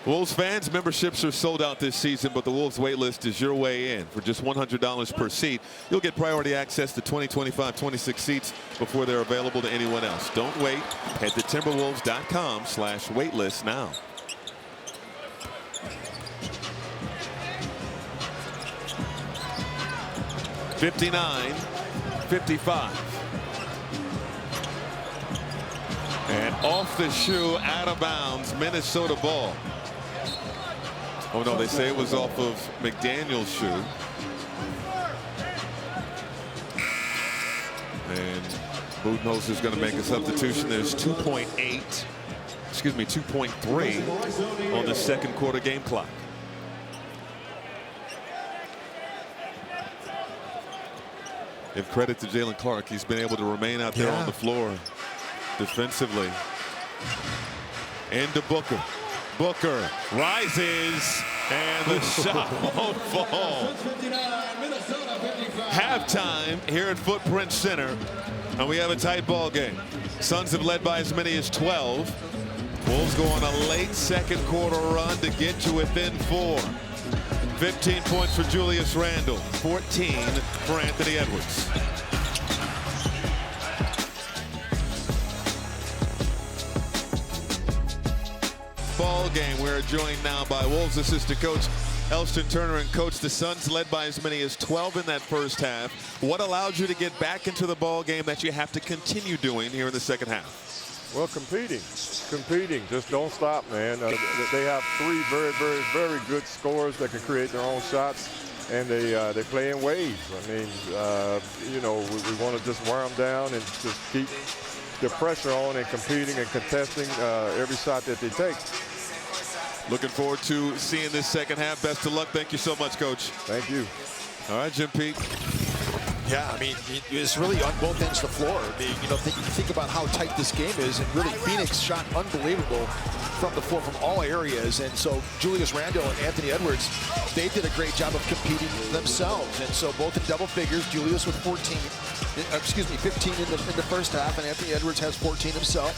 Wolves fans, memberships are sold out this season, but the Wolves wait list is your way in. For just $100 per seat, you'll get priority access to 2025-26 seats before they're available to anyone else. Don't wait. Head to timberwolves.com/waitlist now. (59-55). And off the shoe, out of bounds, Minnesota ball. Oh no, they say it was off of McDaniel's shoe. And Budenholzer is going to make a substitution. There's 2.3 on the second quarter game clock. Give credit to Jalen Clark. He's been able to remain out there on the floor defensively. Into Booker. Booker rises, and the shot won't fall. Halftime here at Footprint Center, and we have a tight ball game. Suns have led by as many as 12. Wolves go on a late second quarter run to get to within 4. 15 points for Julius Randle, 14 for Anthony Edwards. Ball game. We're joined now by Wolves assistant coach Elston Turner, and coach, the Suns led by as many as 12 in that first half. What allowed you to get back into the ball game that you have to continue doing here in the second half? Well, competing. Just don't stop, man. They have 3 very good scorers that can create their own shots, and they play in waves. I mean, you know, we want to just wear them down and just keep the pressure on and competing and contesting every shot that they take. Looking forward to seeing this second half. Best of luck. Thank you so much, Coach. Thank you. All right, Jim Pete. Yeah, I mean, it's really on both ends of the floor. I mean, you know, think about how tight this game is, and really Phoenix shot unbelievable from the floor from all areas. And so Julius Randle and Anthony Edwards, they did a great job of competing themselves. And so both in double figures, Julius with 15 in the first half, and Anthony Edwards has 14 himself.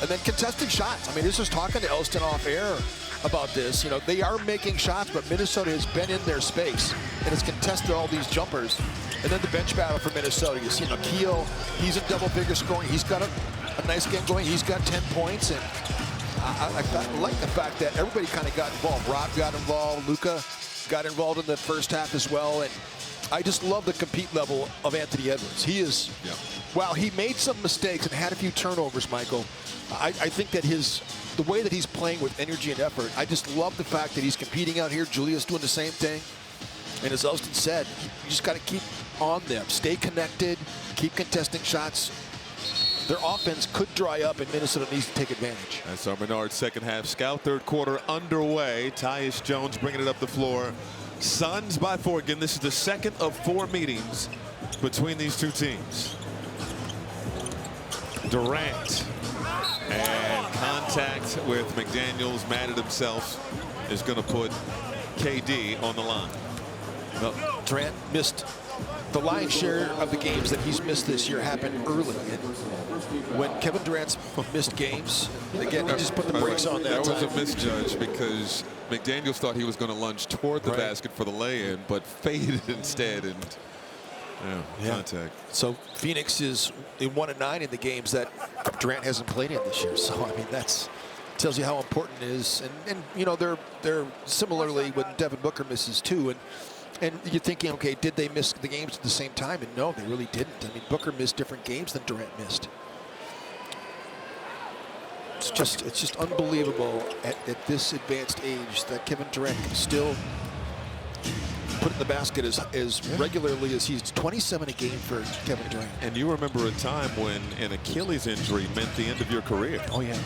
And then contesting shots. I mean, this was talking to Elston off air. about this. You know, they are making shots, but Minnesota has been in their space and has contested all these jumpers. And then the bench battle for Minnesota. You see Nikhil, he's in double-figure scoring. He's got a nice game going. He's got 10 points, and I like the fact that everybody kind of got involved. Rob got involved. Luka got involved in the first half as well. And I just love the compete level of Anthony Edwards. He is, while he made some mistakes and had a few turnovers, Michael, I think that the way that he's playing with energy and effort, I just love the fact that he's competing out here. Julius doing the same thing. And as Elston said, you just got to keep on them. Stay connected, keep contesting shots. Their offense could dry up, and Minnesota needs to take advantage. That's our Menard second half scout. Third quarter underway. Tyus Jones bringing it up the floor. Suns by 4. Again, this is the second of 4 meetings between these two teams. Durant, and contact with McDaniels, mad at himself, is going to put KD on the line. Well, Durant missed the lion's share of the games that he's missed this year happened early. And when Kevin Durant's missed games, again, he just put the brakes on that. That was a misjudge because McDaniels thought he was going to lunge toward the basket for the lay-in, but faded instead, and contact. So Phoenix is in 1-9 in the games that Durant hasn't played in this year. So I mean, that's tells you how important it is. And you know, they're similarly when Devin Booker misses too. And you're thinking, okay, did they miss the games at the same time? And no, they really didn't. I mean, Booker missed different games than Durant missed. It's just unbelievable at this advanced age that Kevin Durant can still put in the basket as regularly as he's 27 a game for Kevin Durant. And you remember a time when an Achilles injury meant the end of your career. Oh, yeah.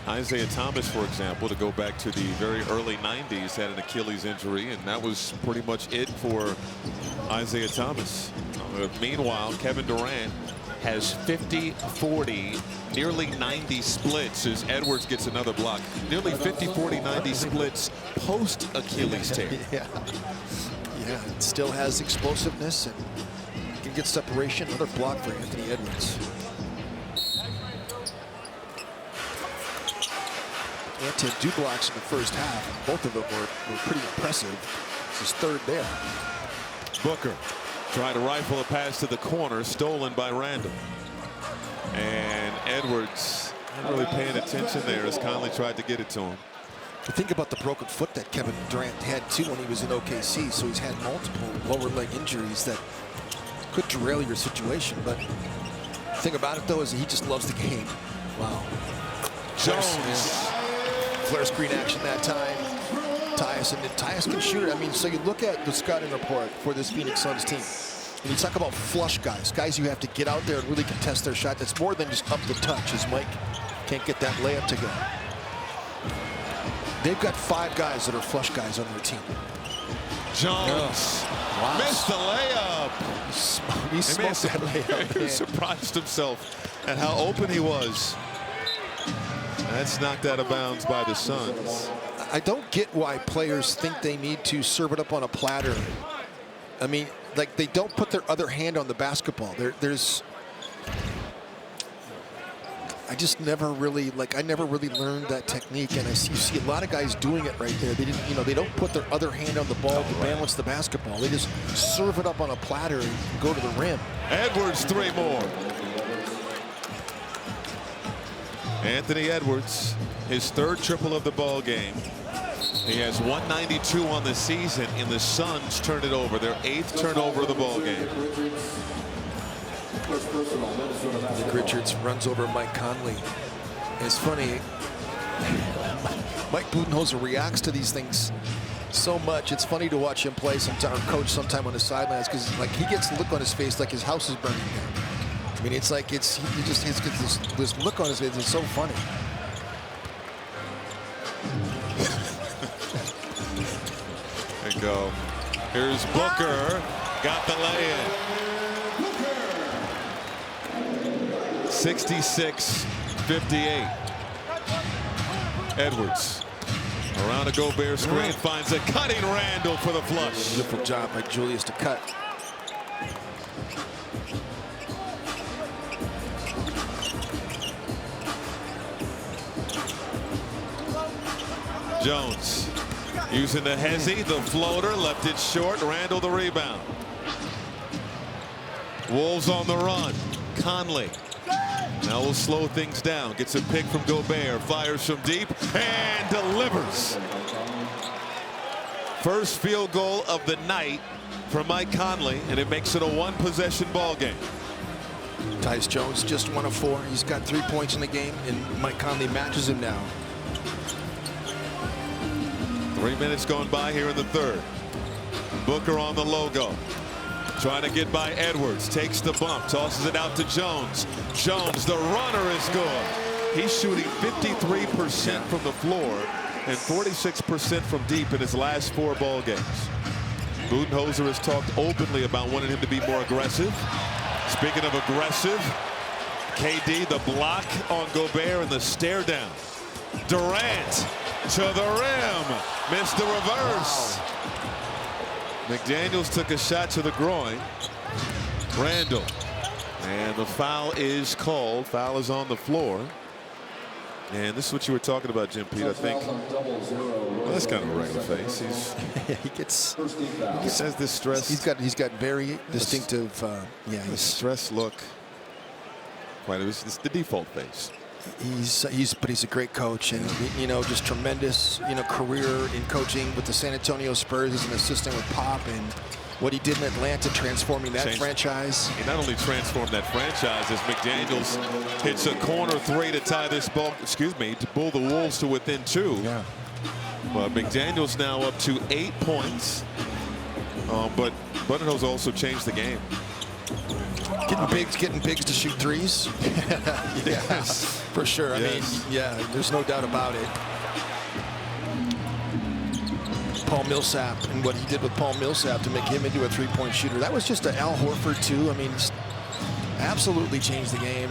Isaiah Thomas, for example, to go back to the very early 90s, had an Achilles injury, and that was pretty much it for Isaiah Thomas. Meanwhile, Kevin Durant has 50, 40, nearly 90 splits as Edwards gets another block. Nearly 50, 40, 90 splits post-Achilles tear. Yeah, it still has explosiveness and can get separation. Another block for Anthony Edwards. Ant had 2 blocks in the first half. Both of them were pretty impressive. It's his third there. Booker tried to rifle a pass to the corner, stolen by Randall. And Edwards not really paying attention there as Conley tried to get it to him. Think about the broken foot that Kevin Durant had too when he was in OKC. So he's had multiple lower leg injuries that could derail your situation. But the thing about it though is he just loves the game. Wow. Jones. Flare screen action that time. Tyus can shoot it. I mean, so you look at the scouting report for this Phoenix Suns team, and you talk about flush guys you have to get out there and really contest their shot. That's more than just up the touch, as Mike can't get that layup to go. They've got 5 guys that are flush guys on their team. Jones missed the layup. He smoked that layup. He surprised himself at how open he was. That's knocked out of bounds by the Suns. I don't get why players think they need to serve it up on a platter. I mean, like, they don't put their other hand on the basketball. I just never really, I never really learned that technique, and you see a lot of guys doing it right there. They didn't, they don't put their other hand on the ball to balance the basketball. They just serve it up on a platter and go to the rim. Edwards, 3 more. Anthony Edwards, his 3rd triple of the ball game. He has 192 on the season, and the Suns turned it over. Their 8th turnover of the ball game. Nick Richards runs over Mike Conley. And it's funny, Mike Budenholzer reacts to these things so much. It's funny to watch him play sometime, or coach sometime on the sidelines, because he gets a look on his face like his house is burning down. I mean, it's like he just gets this look on his face. It's so funny. There you go. Here's Booker. Got the lay-in. 66-58. Edwards around a Gobert screen, finds a cutting Randall for the flush. Beautiful job by Julius to cut. Jones using the hezzy, the floater, left it short. Randall the rebound. Wolves on the run. Conley. Now we'll slow things down. Gets a pick from Gobert. Fires from deep and delivers. First field goal of the night for Mike Conley, and it makes it a one-possession ball game. Tyus Jones just 1 of 4. He's got 3 points in the game, and Mike Conley matches him now. 3 minutes going by here in the third. Booker on the logo. Trying to get by Edwards. Takes the bump. Tosses it out to Jones. Jones, the runner, is good. He's shooting 53% from the floor and 46% from deep in his last 4 ball games. Budenholzer has talked openly about wanting him to be more aggressive. Speaking of aggressive, KD, the block on Gobert and the stare down. Durant to the rim. Missed the reverse. McDaniels took a shot to the groin. Randall. And the foul is called. Foul is on the floor. And this is what you were talking about, Jim Pete, I think. Well, that's kind of a regular face. He says this stress. He's got very distinctive. His stress look. Quite. It's the default face. But he's a great coach, and just tremendous career in coaching with the San Antonio Spurs as an assistant with Pop, and what he did in Atlanta, transforming that franchise. He not only transformed that franchise as McDaniels hits a corner 3 to tie this ball. To pull the Wolves to within 2. Yeah. But McDaniels now up to 8 points. But Budenholzer also changed the game. Getting bigs to shoot threes. Yes. For sure. I mean, there's no doubt about it. Paul Millsap and what he did with Paul Millsap to make him into a 3-point shooter. That was just an Al Horford too. I mean, absolutely changed the game.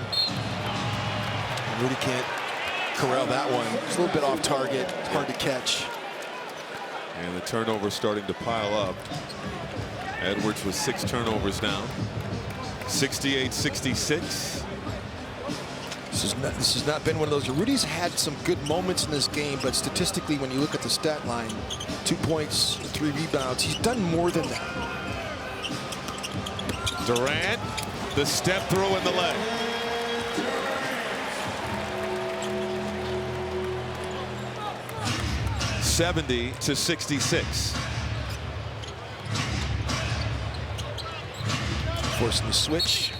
Really can't corral that one. It's a little bit off target. It's hard to catch. And the turnover starting to pile up. Edwards with 6 turnovers now. 68-66. This has not been one of those. Rudy's had some good moments in this game, but statistically, when you look at the stat line, 2 points, 3 rebounds, he's done more than that. Durant, the step through in the leg. (70-66). Forcing the switch.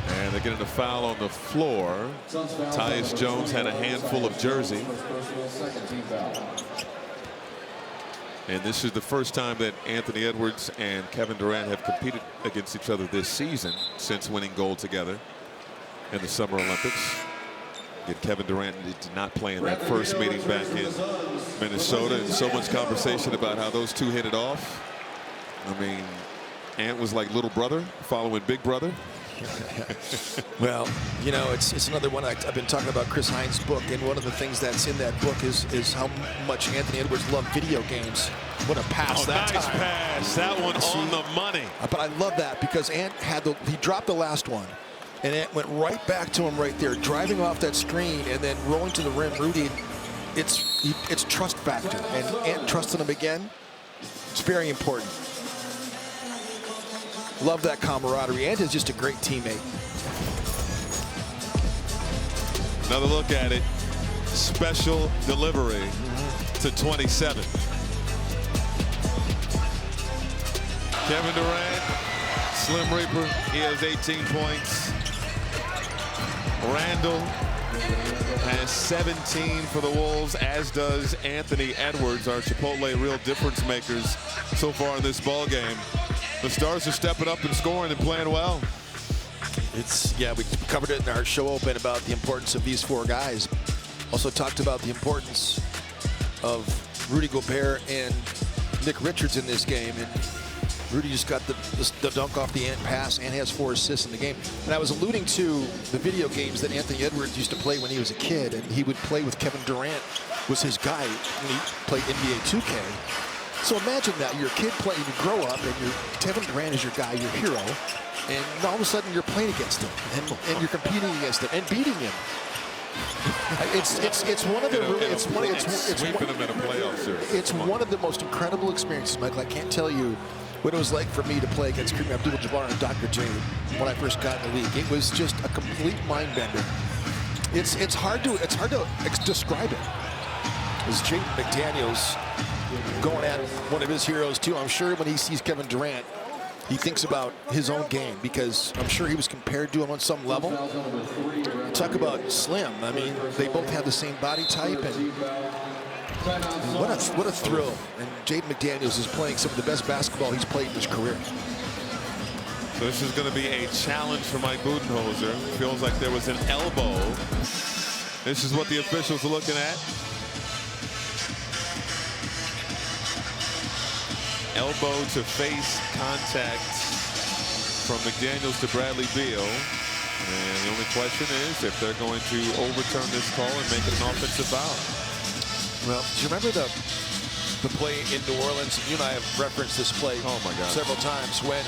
And they're getting a foul on the floor. Tyus Jones had a handful of jersey. And this is the first time that Anthony Edwards and Kevin Durant have competed against each other this season since winning gold together in the Summer Olympics. And Kevin Durant did not play in that first meeting back in Minnesota. And so much conversation about how those two hit it off. I mean, Ant was like little brother following big brother. Well, it's another one. I've been talking about Chris Hines' book, and one of the things that's in that book is how much Anthony Edwards loved video games. What a pass that nice time. Pass. That one on the money. But I love that because Ant he dropped the last one, and Ant went right back to him right there, driving off that screen and then rolling to the rim. Rudy, it's trust factor, and Ant trusted him again. It's very important. Love that camaraderie. Ant is just a great teammate. Another look at it. Special delivery to 27. Kevin Durant, Slim Reaper, he has 18 points. Randall has 17 for the Wolves, as does Anthony Edwards, our Chipotle real difference makers so far in this ball game. The Stars are stepping up and scoring and playing well. We covered it in our show open about the importance of these 4 guys. Also talked about the importance of Rudy Gobert and Nick Richards in this game. And Rudy just got the dunk off the Ant pass and has 4 assists in the game. And I was alluding to the video games that Anthony Edwards used to play when he was a kid, and he would play with Kevin Durant was his guy when he played NBA 2K. So imagine that you're a kid playing, you grow up, and Kevin Durant is your guy, your hero, and all of a sudden you're playing against him, and you're competing against him and beating him. It's one of the really, it's sweeping them in a playoff series. It's one of the most incredible experiences, Michael. I can't tell you what it was like for me to play against Kareem Abdul-Jabbar and Dr. J when I first got in the league. It was just a complete mind bender. It's hard to describe it. As Jaden McDaniels going at one of his heroes too. I'm sure when he sees Kevin Durant, he thinks about his own game, because I'm sure he was compared to him on some level. Talk about slim. I mean, they both have the same body type, and what a thrill. And Jaden McDaniels is playing some of the best basketball he's played in his career. So this is going to be a challenge for Mike Budenholzer. Feels like there was an elbow. This is what the officials are looking at. Elbow to face contact from McDaniels to Bradley Beal. And the only question is if they're going to overturn this call and make it an offensive foul. Well, do you remember the play in New Orleans? You and I have referenced this play several times when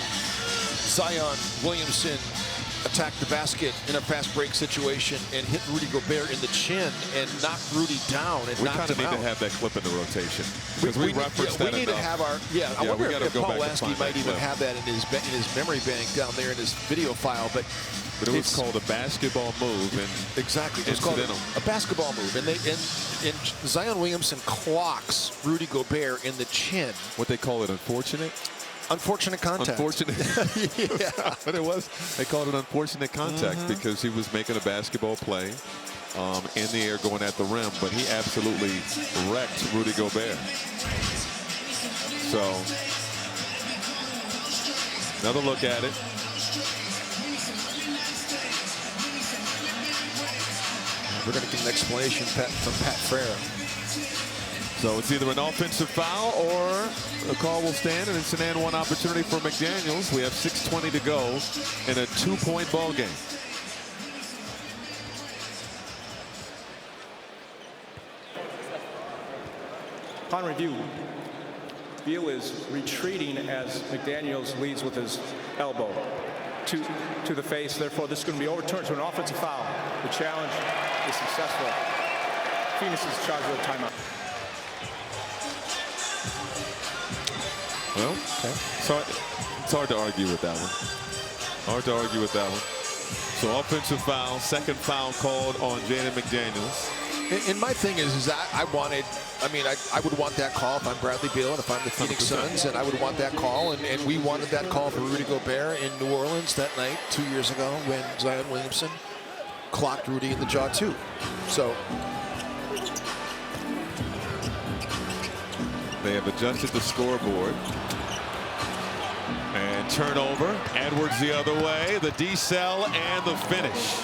Zion Williamson attacked the basket in a fast break situation and hit Rudy Gobert in the chin and knocked Rudy down and knocked him out. We kind of need to have that clip in the rotation, because we referenced that. We need to have our I wonder if Paul Lasky might even have that in his memory bank down there in his video file, but it was called a basketball move, and exactly, it was called a basketball move, and Zion Williamson clocks Rudy Gobert in the chin. What they call it, unfortunate? Unfortunate contact. Unfortunate. Yeah, but it was. They called it unfortunate contact because he was making a basketball play in the air going at the rim, but he absolutely wrecked Rudy Gobert. So another look at it. We're going to get an explanation from Pat Frere. So it's either an offensive foul or a call will stand, and it's an and one opportunity for McDaniels. We have 6:20 to go in a 2-point ball game. Upon review, Beal is retreating as McDaniels leads with his elbow to the face. Therefore, this is going to be overturned to an offensive foul. The challenge is successful. Phoenix is charged with a timeout. Well, so it's hard to argue with that one. Hard to argue with that one. So offensive foul, second foul called on Jaden McDaniels. And my thing is I would want that call if I'm Bradley Beal and if I'm the Phoenix Suns, and I would want that call, and we wanted that call for Rudy Gobert in New Orleans that night 2 years ago when Zion Williamson clocked Rudy in the jaw too. So they have adjusted the scoreboard. And turnover. Edwards the other way. The decel and the finish.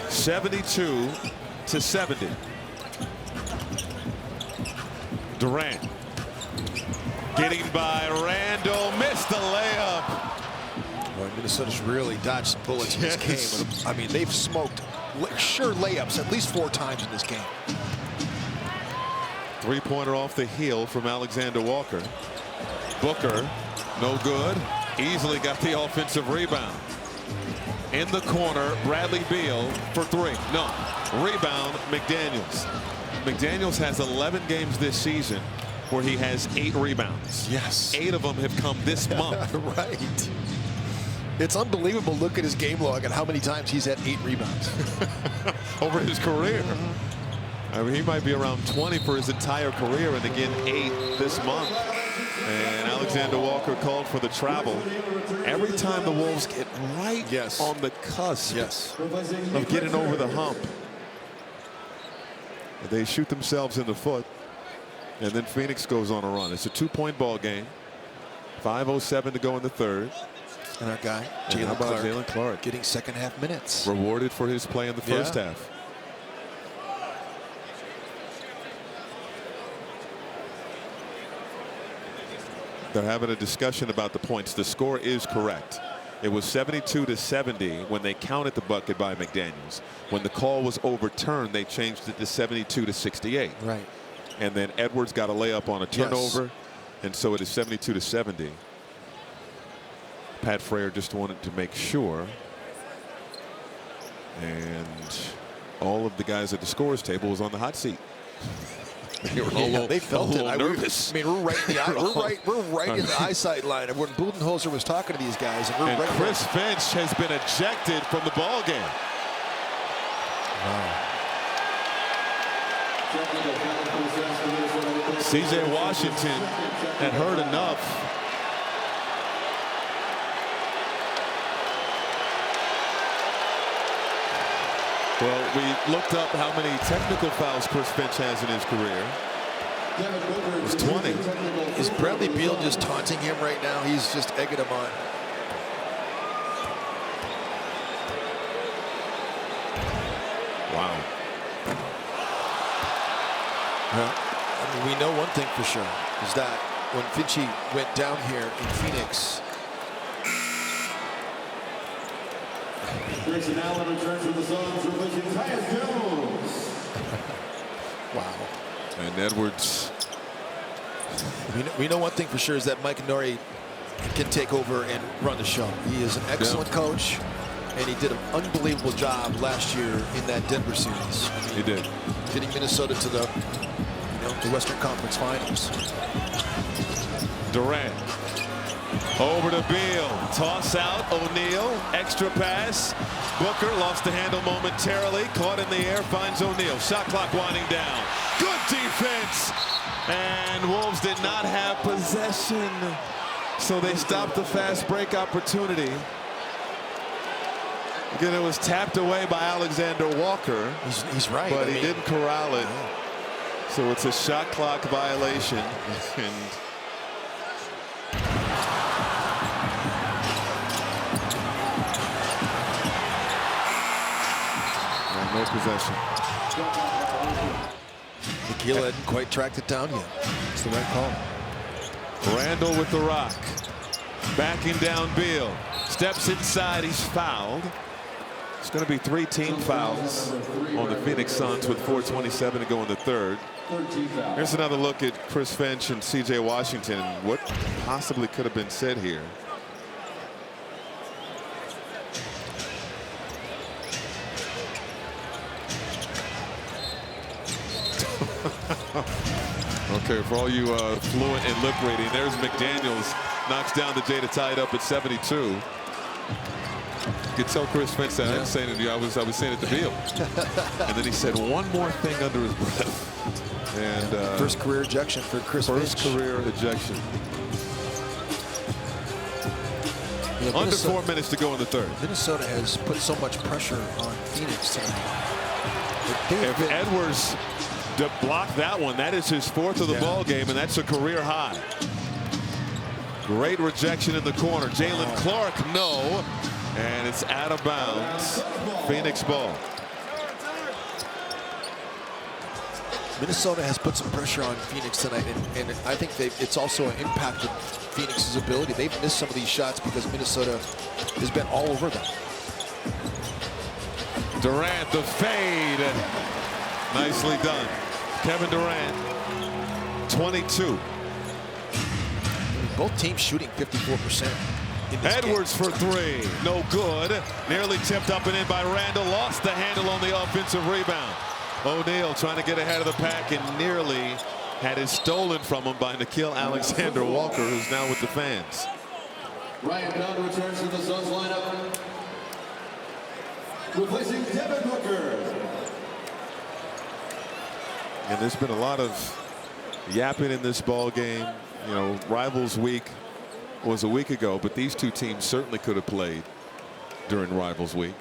(72-70). Durant getting by Randall, missed the layup. Boy, Minnesota's really dodged some bullets in this game. I mean, they've smoked sure layups at least 4 times in this game. Three-pointer off the heel from Alexander Walker. Booker, no good. Easily got the offensive rebound. In the corner, Bradley Beal for 3. No. Rebound, McDaniels. McDaniels has 11 games this season where he has 8 rebounds. Yes. 8 of them have come this month. Right. It's unbelievable. Look at his game log and how many times he's had 8 rebounds over his career. I mean, he might be around 20 for his entire career, and again 8 this month. And Alexander Walker called for the travel. Every time the Wolves get right on the cusp of getting over the hump, they shoot themselves in the foot, and then Phoenix goes on a run. It's a 2-point ball game. 5:07 to go in the third. And our guy, Jalen Clark, getting second half minutes. Rewarded for his play in the first half. They're having a discussion about the points. The score is correct. It was 72-70 when they counted the bucket by McDaniels. When the call was overturned, they changed it to 72-68. Right. And then Edwards got a layup on a turnover, and so it is 72-70. Pat Frayer just wanted to make sure. And all of the guys at the scores table was on the hot seat. They were they felt it. nervous. I mean, we're right in the we're right in the eyesight line of when Budenholzer was talking to these guys, and we're and right Chris Finch has been ejected from the ball game. Wow. C.J. Washington had heard enough. Well, we looked up how many technical fouls Chris Finch has in his career. It's 20. Is Bradley Beal just taunting him right now? He's just egging him on. Wow. I mean, we know one thing for sure, is that when Finchie went down here in Phoenix, Grayson Allen returns from the Suns, replacing Tyus Jones. wow. And Edwards. We know one thing for sure is that Mike Norrie can take over and run the show. He is an excellent coach, and he did an unbelievable job last year in that Denver series. I mean, He did. Getting Minnesota to the Western Conference Finals. Durant. Over to Beal. Toss out. O'Neal. Extra pass. Booker lost the handle momentarily. Caught in the air. Finds O'Neal. Shot clock winding down. Good defense. And Wolves did not have possession. So they stopped the fast break opportunity. Again, it was tapped away by Alexander Walker. He's right. But he didn't corral it. So it's a shot clock violation. And no possession. Nikhil hadn't quite tracked it down yet. It's the right call. Randall with the rock. Backing down Beal. Steps inside. He's fouled. It's going to be 3 team fouls on the Phoenix Suns with 4:27 to go in the third. Here's another look at Chris Finch and C.J. Washington. What possibly could have been said here. Okay, for all you fluent in lip reading, there's McDaniels knocks down the J to tie it up at 72. You could tell Chris Finch that I didn't say it to you. I was saying it to Beal. And then he said one more thing under his breath. And first career ejection for Chris Finch. First career ejection. Under 4 minutes to go in the third. Minnesota has put so much pressure on Phoenix tonight. If Edwards blocked that one, that is his 4th of the ball game, and that's a career high. Great rejection in the corner. Jalen Clark, no. And it's out of bounds. Phoenix ball. Minnesota has put some pressure on Phoenix tonight, and I think it's also impacted Phoenix's ability. They've missed some of these shots because Minnesota has been all over them. Durant, the fade. Nicely done. Kevin Durant, 22. Both teams shooting 54%. Edwards for 3. No good. Nearly tipped up and in by Randall. Lost the handle on the offensive rebound. O'Neal trying to get ahead of the pack and nearly had it stolen from him by Nikhil Alexander Walker, who's now with the fans. Ryan Dunn returns to the Suns lineup, replacing Devin Booker. And there's been a lot of yapping in this ball game. You know, Rivals Week was a week ago, but these two teams certainly could have played during Rivals Week.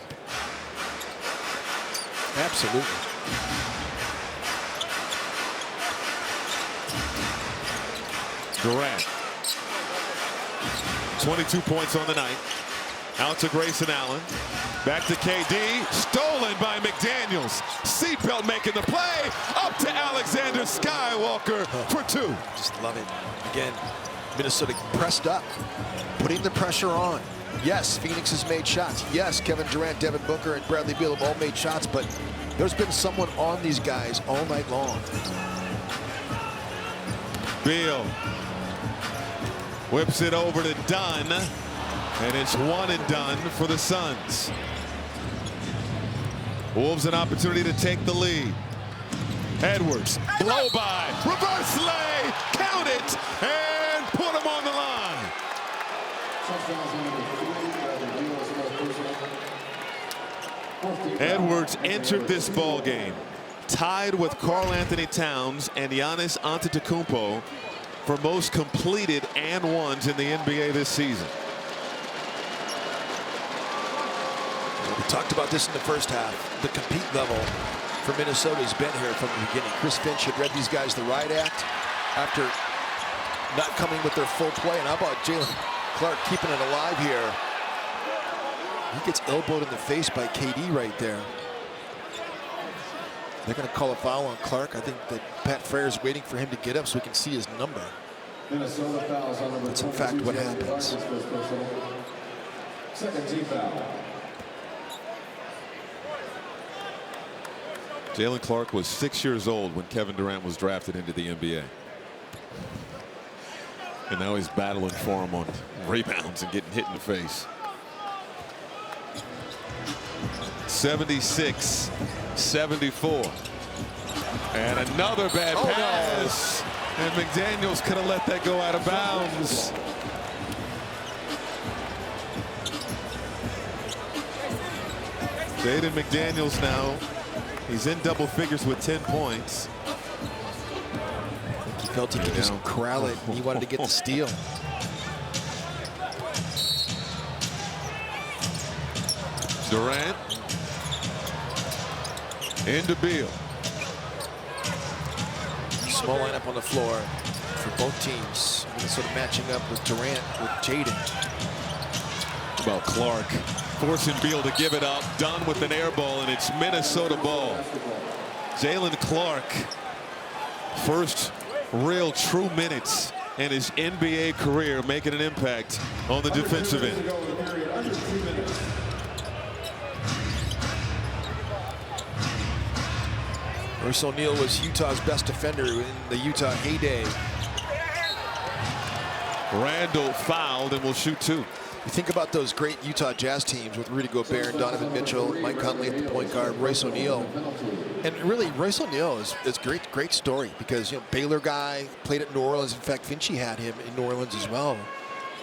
Absolutely. Durant, 22 points on the night. Out to Grayson Allen. Back to KD. Stolen by McDaniels. Seatbelt making the play. Up to Alexander Skywalker for 2. Just love it. Again, Minnesota pressed up, putting the pressure on. Yes, Phoenix has made shots. Yes, Kevin Durant, Devin Booker, and Bradley Beal have all made shots, but there's been someone on these guys all night long. Beal whips it over to Dunn. And it's one and done for the Suns. Wolves an opportunity to take the lead. Edwards, blow by, reverse lay, count it, and put him on the line. Edwards entered this ball game tied with Karl Anthony Towns and Giannis Antetokounmpo for most completed and ones in the NBA this season. We talked about this in the first half. The compete level for Minnesota has been here from the beginning. Chris Finch had read these guys the riot act after not coming with their full play. And how about Jalen Clark keeping it alive here? He gets elbowed in the face by KD right there. They're going to call a foul on Clark. I think that Pat Frere is waiting for him to get up so we can see his number. That's in fact what happens. Second team foul. Jalen Clark was 6 years old when Kevin Durant was drafted into the NBA. And now he's battling for him on rebounds and getting hit in the face. 76-74. And another bad pass. No. And McDaniels could have let that go out of bounds. Jaden McDaniels now. He's in double figures with 10 points. I think he felt he could just corral it. He wanted to get the steal. Durant. Into Beal. Small lineup on the floor for both teams. Sort of matching up with Durant with Jaden. About Clark forcing Beal to give it up. Done with an air ball, and it's Minnesota ball. Jalen Clark, first real true minutes in his NBA career, making an impact on the defensive end. Royce O'Neal was Utah's best defender in the Utah heyday. Randall fouled and will shoot two. You think about those great Utah Jazz teams with Rudy Gobert, Donovan Mitchell, Mike Conley at the point guard, Royce O'Neal. And really, Royce O'Neal is great story because, you know, Baylor guy, played at New Orleans. In fact, Finchie had him in New Orleans as well.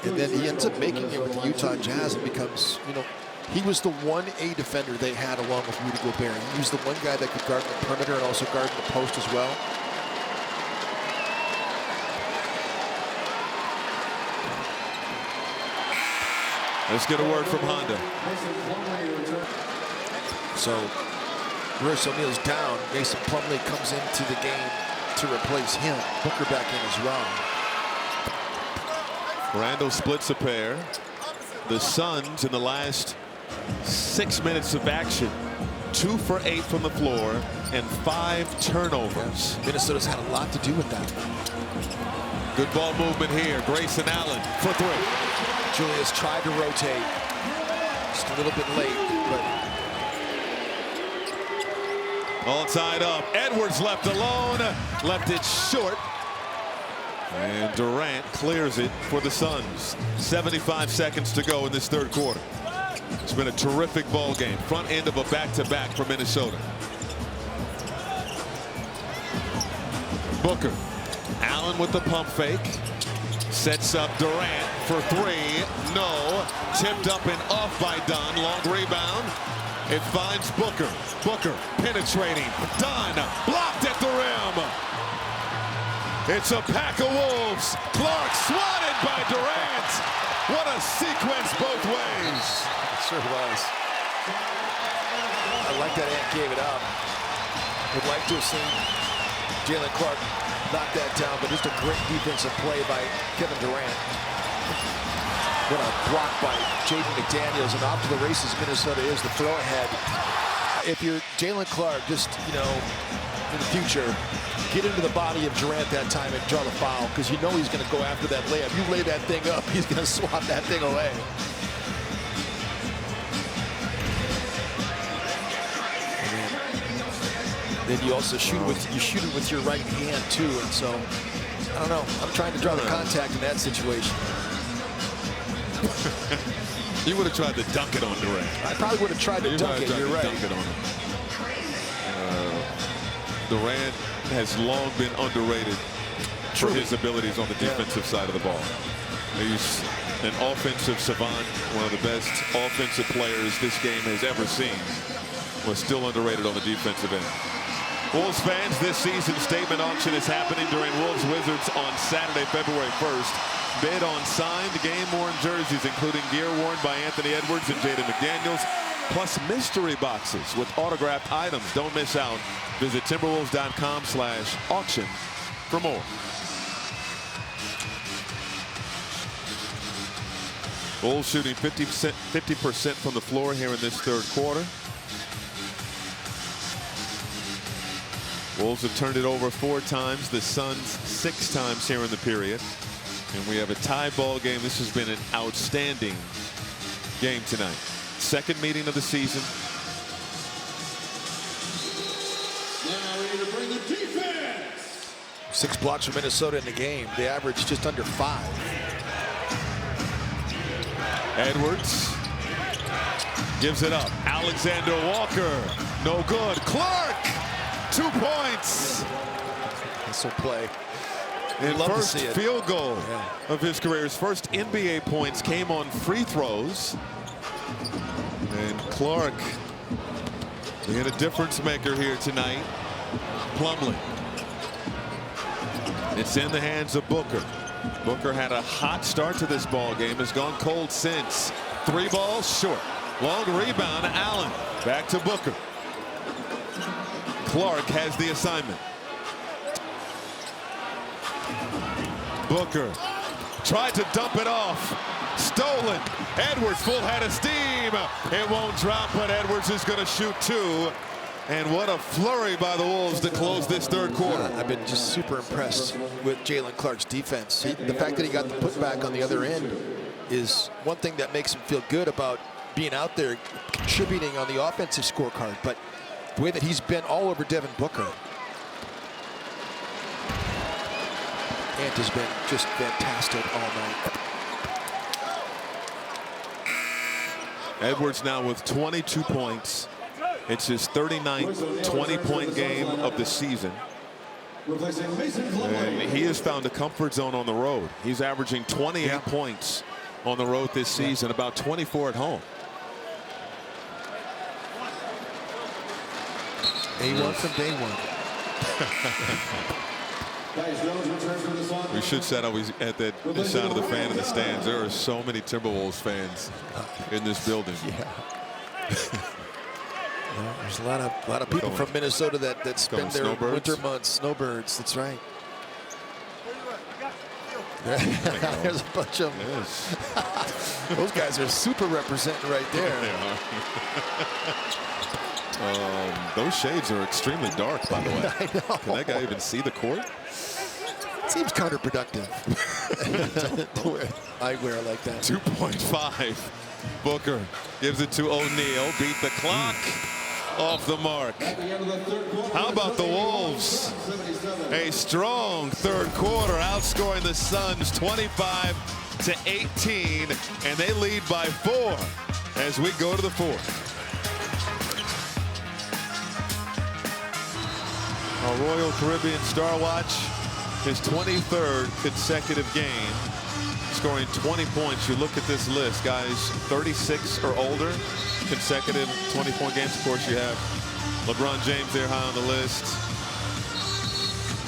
And then he ends up making it with the Utah Jazz and becomes, you know, he was the 1A defender they had along with Rudy Gobert. He was the one guy that could guard the perimeter and also guard the post as well. Let's get a word from Honda. So Royce O'Neal's down. Mason Plumlee comes into the game to replace him. Booker back in as well. Randall splits a pair. The Suns in the last 6 minutes of action, 2 for 8 from the floor and 5 turnovers. Minnesota's had a lot to do with that. Good ball movement here. Grayson Allen for 3. Julius tried to rotate, just a little bit late, but all tied up. Edwards left alone, left it short. And Durant clears it for the Suns. 75 seconds to go in this third quarter. It's been a terrific ball game. Front end of a back-to-back for Minnesota. Booker. Allen with the pump fake. Sets up Durant for 3. No. Tipped up and off by Dunn. Long rebound. It finds Booker. Booker penetrating. Dunn blocked at the rim. It's a pack of Wolves. Clark swatted by Durant. What a sequence both ways. It sure was. I like that Ant gave it up. Would like to have seen Jalen Clark knock that down, but just a great defensive play by Kevin Durant. What a block by Jaden McDaniels, and off to the races Minnesota is. The throw ahead. If you're Jalen Clark, just, you know, in the future, get into the body of Durant that time and draw the foul, because you know he's going to go after that layup. You lay that thing up, he's going to swat that thing away. Then you also shoot it with your right hand too, and so I don't know. I'm trying to draw the contact in that situation. You would have tried to dunk it on Durant. I probably would have tried to dunk it. You're right. Dunk it on him. Durant has long been underrated for his abilities on the defensive side of the ball. He's an offensive savant, one of the best offensive players this game has ever seen. Was still underrated on the defensive end. Wolves fans, this season's statement auction is happening during Wolves Wizards on Saturday, February 1st. Bid on signed game-worn jerseys, including gear worn by Anthony Edwards and Jaden McDaniels, plus mystery boxes with autographed items. Don't miss out. Visit Timberwolves.com/auction for more. Wolves shooting 50% from the floor here in this third quarter. Wolves have turned it over 4 times. The Suns 6 times here in the period. And we have a tie ball game. This has been an outstanding game tonight. Second meeting of the season. Now ready to bring the defense. 6 blocks for Minnesota in the game. They average just under 5. Edwards gives it up. Alexander Walker, no good. Clark, 2 points. This will play. And first field goal of his career. His first NBA points came on free throws. And Clark being a difference maker here tonight. Plumlee. It's in the hands of Booker. Booker had a hot start to this ball game. Has gone cold since. 3 balls short. Long rebound. Allen back to Booker. Clark has the assignment. Booker tried to dump it off. Stolen. Edwards full head of steam. It won't drop, but Edwards is going to shoot 2. And what a flurry by the Wolves to close this third quarter. I've been just super impressed with Jalen Clark's defense. The fact that he got the putback on the other end is one thing that makes him feel good about being out there contributing on the offensive scorecard. But the way that he's been all over Devin Booker. Ant has been just fantastic all night. Edwards now with 22 points. It's his 39th 20-point game of the season. And he has found a comfort zone on the road. He's averaging 28 points on the road this season, about 24 at home. A1 from day one. We should set up at the sound of the fan in the stands. There are so many Timberwolves fans in this building. There's a lot of people from Minnesota that spend their winter months. Snowbirds, that's right. There's a bunch of them. Those guys are super representing right there. Those shades are extremely dark, by the way. I know. Can that guy even see the court? Seems counterproductive. I wear like that. 2.5. Booker gives it to O'Neal. Beat the clock. Off the mark. How about the Wolves? A strong third quarter, outscoring the Suns 25-18, and they lead by 4 as we go to the 4th. A Royal Caribbean Star Watch, his 23rd consecutive game, scoring 20 points. You look at this list, guys, 36 or older, consecutive 20-point games. Of course, you have LeBron James there high on the list.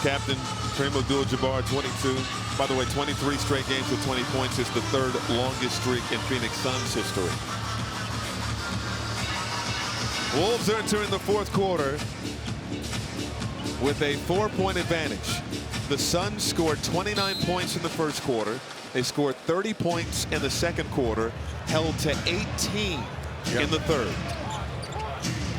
Captain Kareem Abdul-Jabbar, 22. By the way, 23 straight games with 20 points is the 3rd longest streak in Phoenix Suns history. Wolves are entering the 4th quarter with a 4-point advantage. The Suns scored 29 points in the first quarter. They scored 30 points in the second quarter, held to 18 in the third.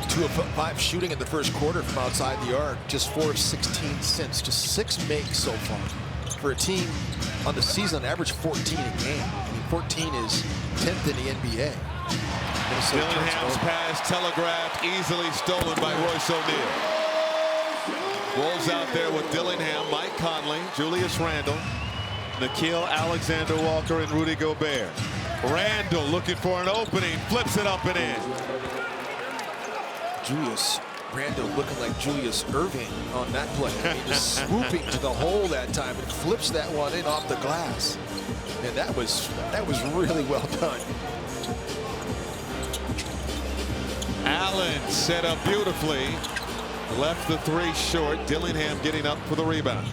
2 of 5 shooting in the first quarter from outside the arc. Just 4 of 16 since. Just 6 makes so far. For a team on the season, average 14 a game. I mean, 14 is 10th in the NBA. Dillingham's pass telegraphed, easily stolen by Royce O'Neal. Wolves out there with Dillingham, Mike Conley, Julius Randle, Nickeil Alexander-Walker, and Rudy Gobert. Randle looking for an opening, flips it up and in. Julius Randle looking like Julius Irving on that play. I mean, just swooping to the hole that time and flips that one in off the glass. And that was really well done. Allen set up beautifully. Left the three short. Dillingham getting up for the rebound.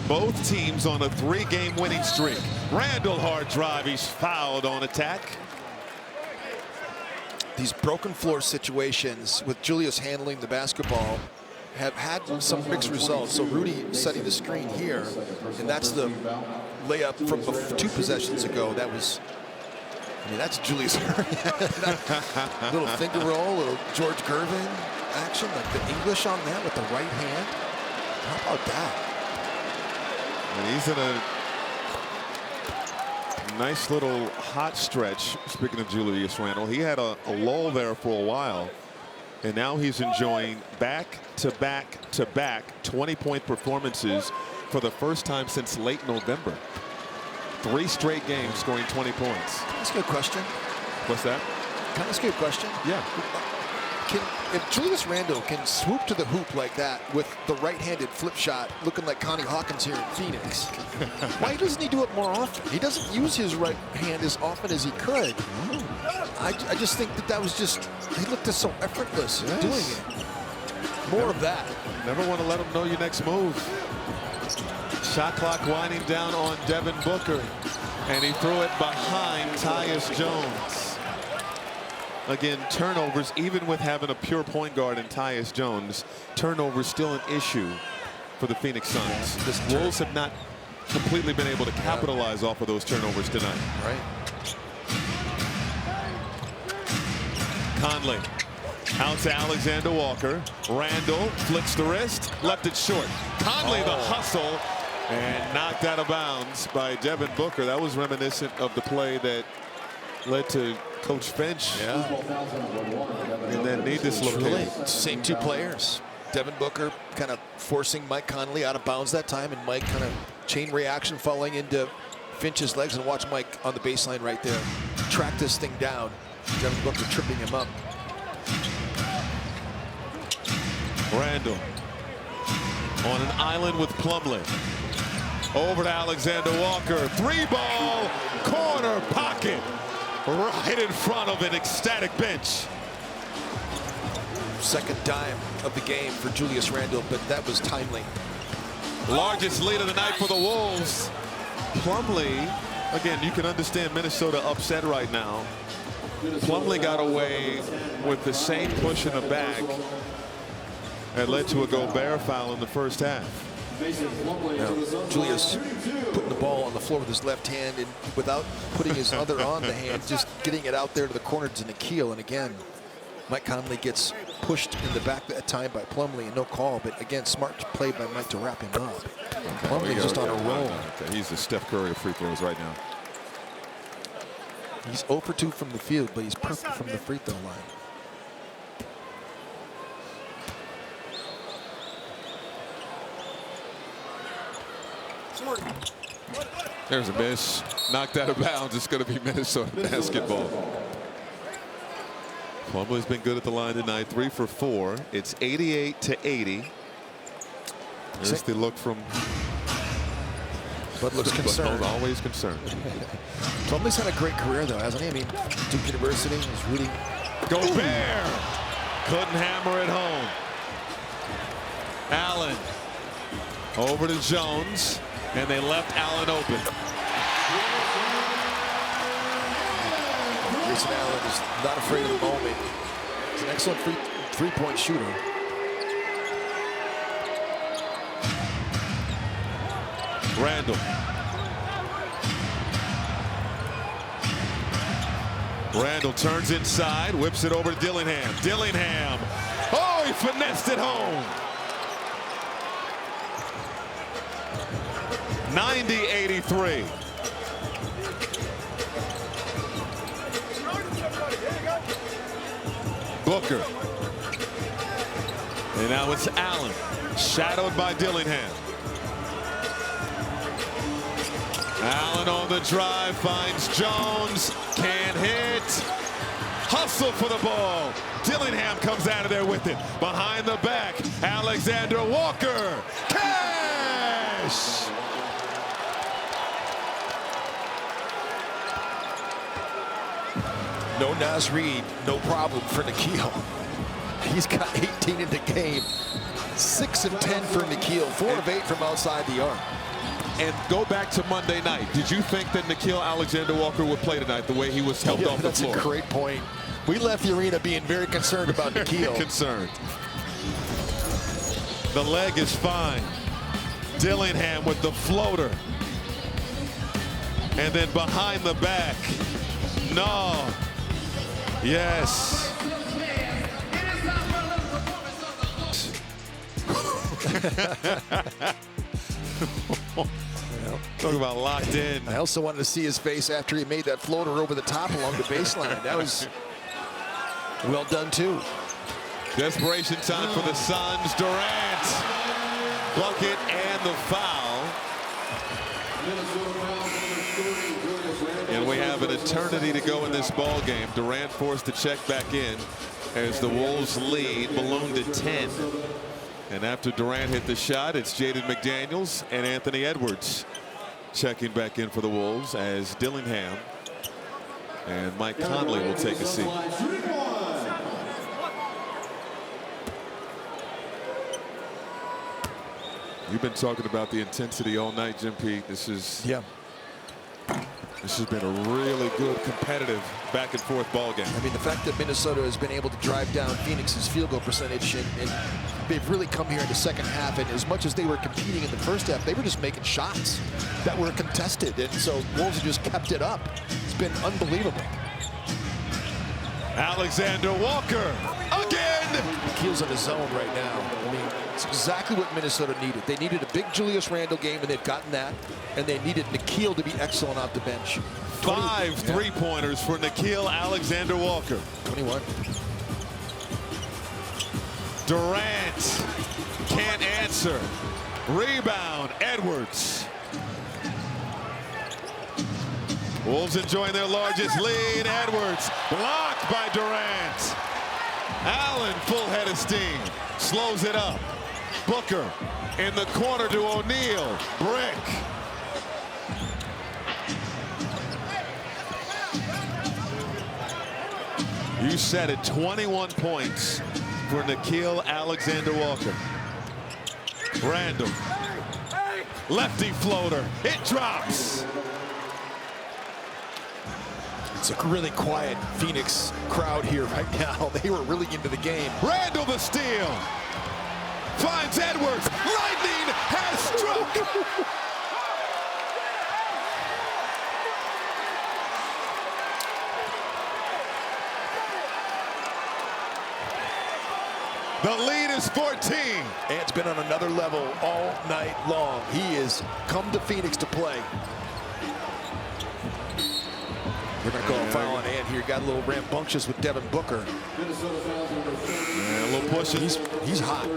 Both teams on a 3-game winning streak. Randle hard drive. He's fouled on attack. These broken floor situations with Julius handling the basketball have had some mixed results. So Rudy setting the screen here, and that's the layup from 2 possessions ago. That was, I mean, that's Julius. Little finger roll, little George Gervin action, like the English on that with the right hand. How about that? And he's in a nice little hot stretch. Speaking of Julius Randle, he had a lull there for a while, and now he's enjoying back-to-back 20-point performances for the first time since late November. 3 straight games scoring 20 points. That's a good question. What's that? Can I ask you a question? Yeah. If Julius Randle can swoop to the hoop like that with the right-handed flip shot, looking like Connie Hawkins here in Phoenix, why doesn't he do it more often? He doesn't use his right hand as often as he could. I just think that was just, he looked so effortless doing it. More of that. Never want to let him know your next move. Shot clock winding down on Devin Booker, and he threw it behind Tyus Jones. Again, turnovers, even with having a pure point guard in Tyus Jones, turnovers still an issue for the Phoenix Suns. The Wolves have not completely been able to capitalize off of those turnovers tonight. Right. Conley out to Alexander Walker. Randle flicks the wrist, left it short. Conley the hustle, and knocked out of bounds by Devin Booker. That was reminiscent of the play that led to Coach Finch in that knee dislocation. Same 2 players. Devin Booker kind of forcing Mike Conley out of bounds that time, and Mike kind of chain reaction falling into Finch's legs, and watch Mike on the baseline right there track this thing down. Devin Booker tripping him up. Randle on an island with Plumlee. Over to Alexander Walker. 3-ball, corner pocket. Right in front of an ecstatic bench. Second dime of the game for Julius Randle, but that was timely. Largest lead of the night for the Wolves. Plumlee, again, you can understand Minnesota upset right now. Plumlee got away with the same push in the back that led to a Gobert foul in the first half. Now, Julius putting the ball on the floor with his left hand, and without putting his other on the hand, just getting it out there to the corner to Nikhil. And again, Mike Conley gets pushed in the back that time by Plumlee, and no call. But again, smart play by Mike to wrap him up. Plumlee just on a roll. He's the Steph Curry of free throws right now. He's 0 for 2 from the field, but he's perfect from the free throw line. There's a miss. Knocked out of bounds. It's going to be Minnesota basketball. Plumlee's been good at the line tonight. 3 for 4. It's 88-80. There's the look from. Bud looks concerned. Always concerned. Plumlee's had a great career, though, hasn't he? I mean, Duke University is really. Gobert couldn't hammer it home. Allen over to Jones, and they left Allen open. Grayson Allen is not afraid of the moment. He's an excellent three-point shooter. Randle. Randle turns inside, whips it over to Dillingham. Dillingham. Oh, he finessed it home. 90-83. Booker. And now it's Allen, shadowed by Dillingham. Allen Allen on the drive, finds Jones, can't hit. Hustle for the ball. Dillingham comes out of there with it. Behind the back, Alexander Walker. Cash! No Nas Reed, no problem for Nickeil. He's got 18 in the game. 6 of 10 for Nickeil, 4 of 8 from outside the arc. And go back to Monday night. Did you think that Nickeil Alexander-Walker would play tonight the way he was helped off the floor? That's a great point. We left the arena being very concerned about Nickeil. Concerned. The leg is fine. Dillingham with the floater. And then behind the back. No. Yes. Talk about locked in. I also wanted to see his face after he made that floater over the top along the baseline. That was well done, too. Desperation time for the Suns. Durant. Bucket and the foul. And we have an eternity to go in this ball game. Durant forced to check back in as the Wolves lead ballooned to 10. And after Durant hit the shot, it's Jaden McDaniels and Anthony Edwards checking back in for the Wolves as Dillingham and Mike Conley will take a seat. You've been talking about the intensity all night, Jim Pete. This has been a really good competitive back and forth ball game. I mean, the fact that Minnesota has been able to drive down Phoenix's field goal percentage, and they've really come here in the second half, and as much as they were competing in the first half, they were just making shots that were contested, and so Wolves have just kept it up. It's been unbelievable. Alexander Walker again. Nickeil's in the zone right now. I mean, it's exactly what Minnesota needed. They needed a big Julius Randle game, and they've gotten that. And they needed Nickeil to be excellent off the bench. 5 3-pointers for Nickeil Alexander Walker. 21. Durant can't answer. Rebound, Edwards. Wolves enjoying their largest lead. Edwards blocked by Durant. Allen full head of steam. Slows it up. Booker in the corner to O'Neal. Brick. You said it, 21 points for Nickeil Alexander Walker. Randle. Lefty floater. It drops. It's a really quiet Phoenix crowd here right now. They were really into the game. Randle the steal. Finds Edwards. Lightning has struck. The lead is 14. Ant's been on another level all night long. He has come to Phoenix to play. They're going to call a foul on Ant here. Got a little rambunctious with Devin Booker. And a little push. He's hot.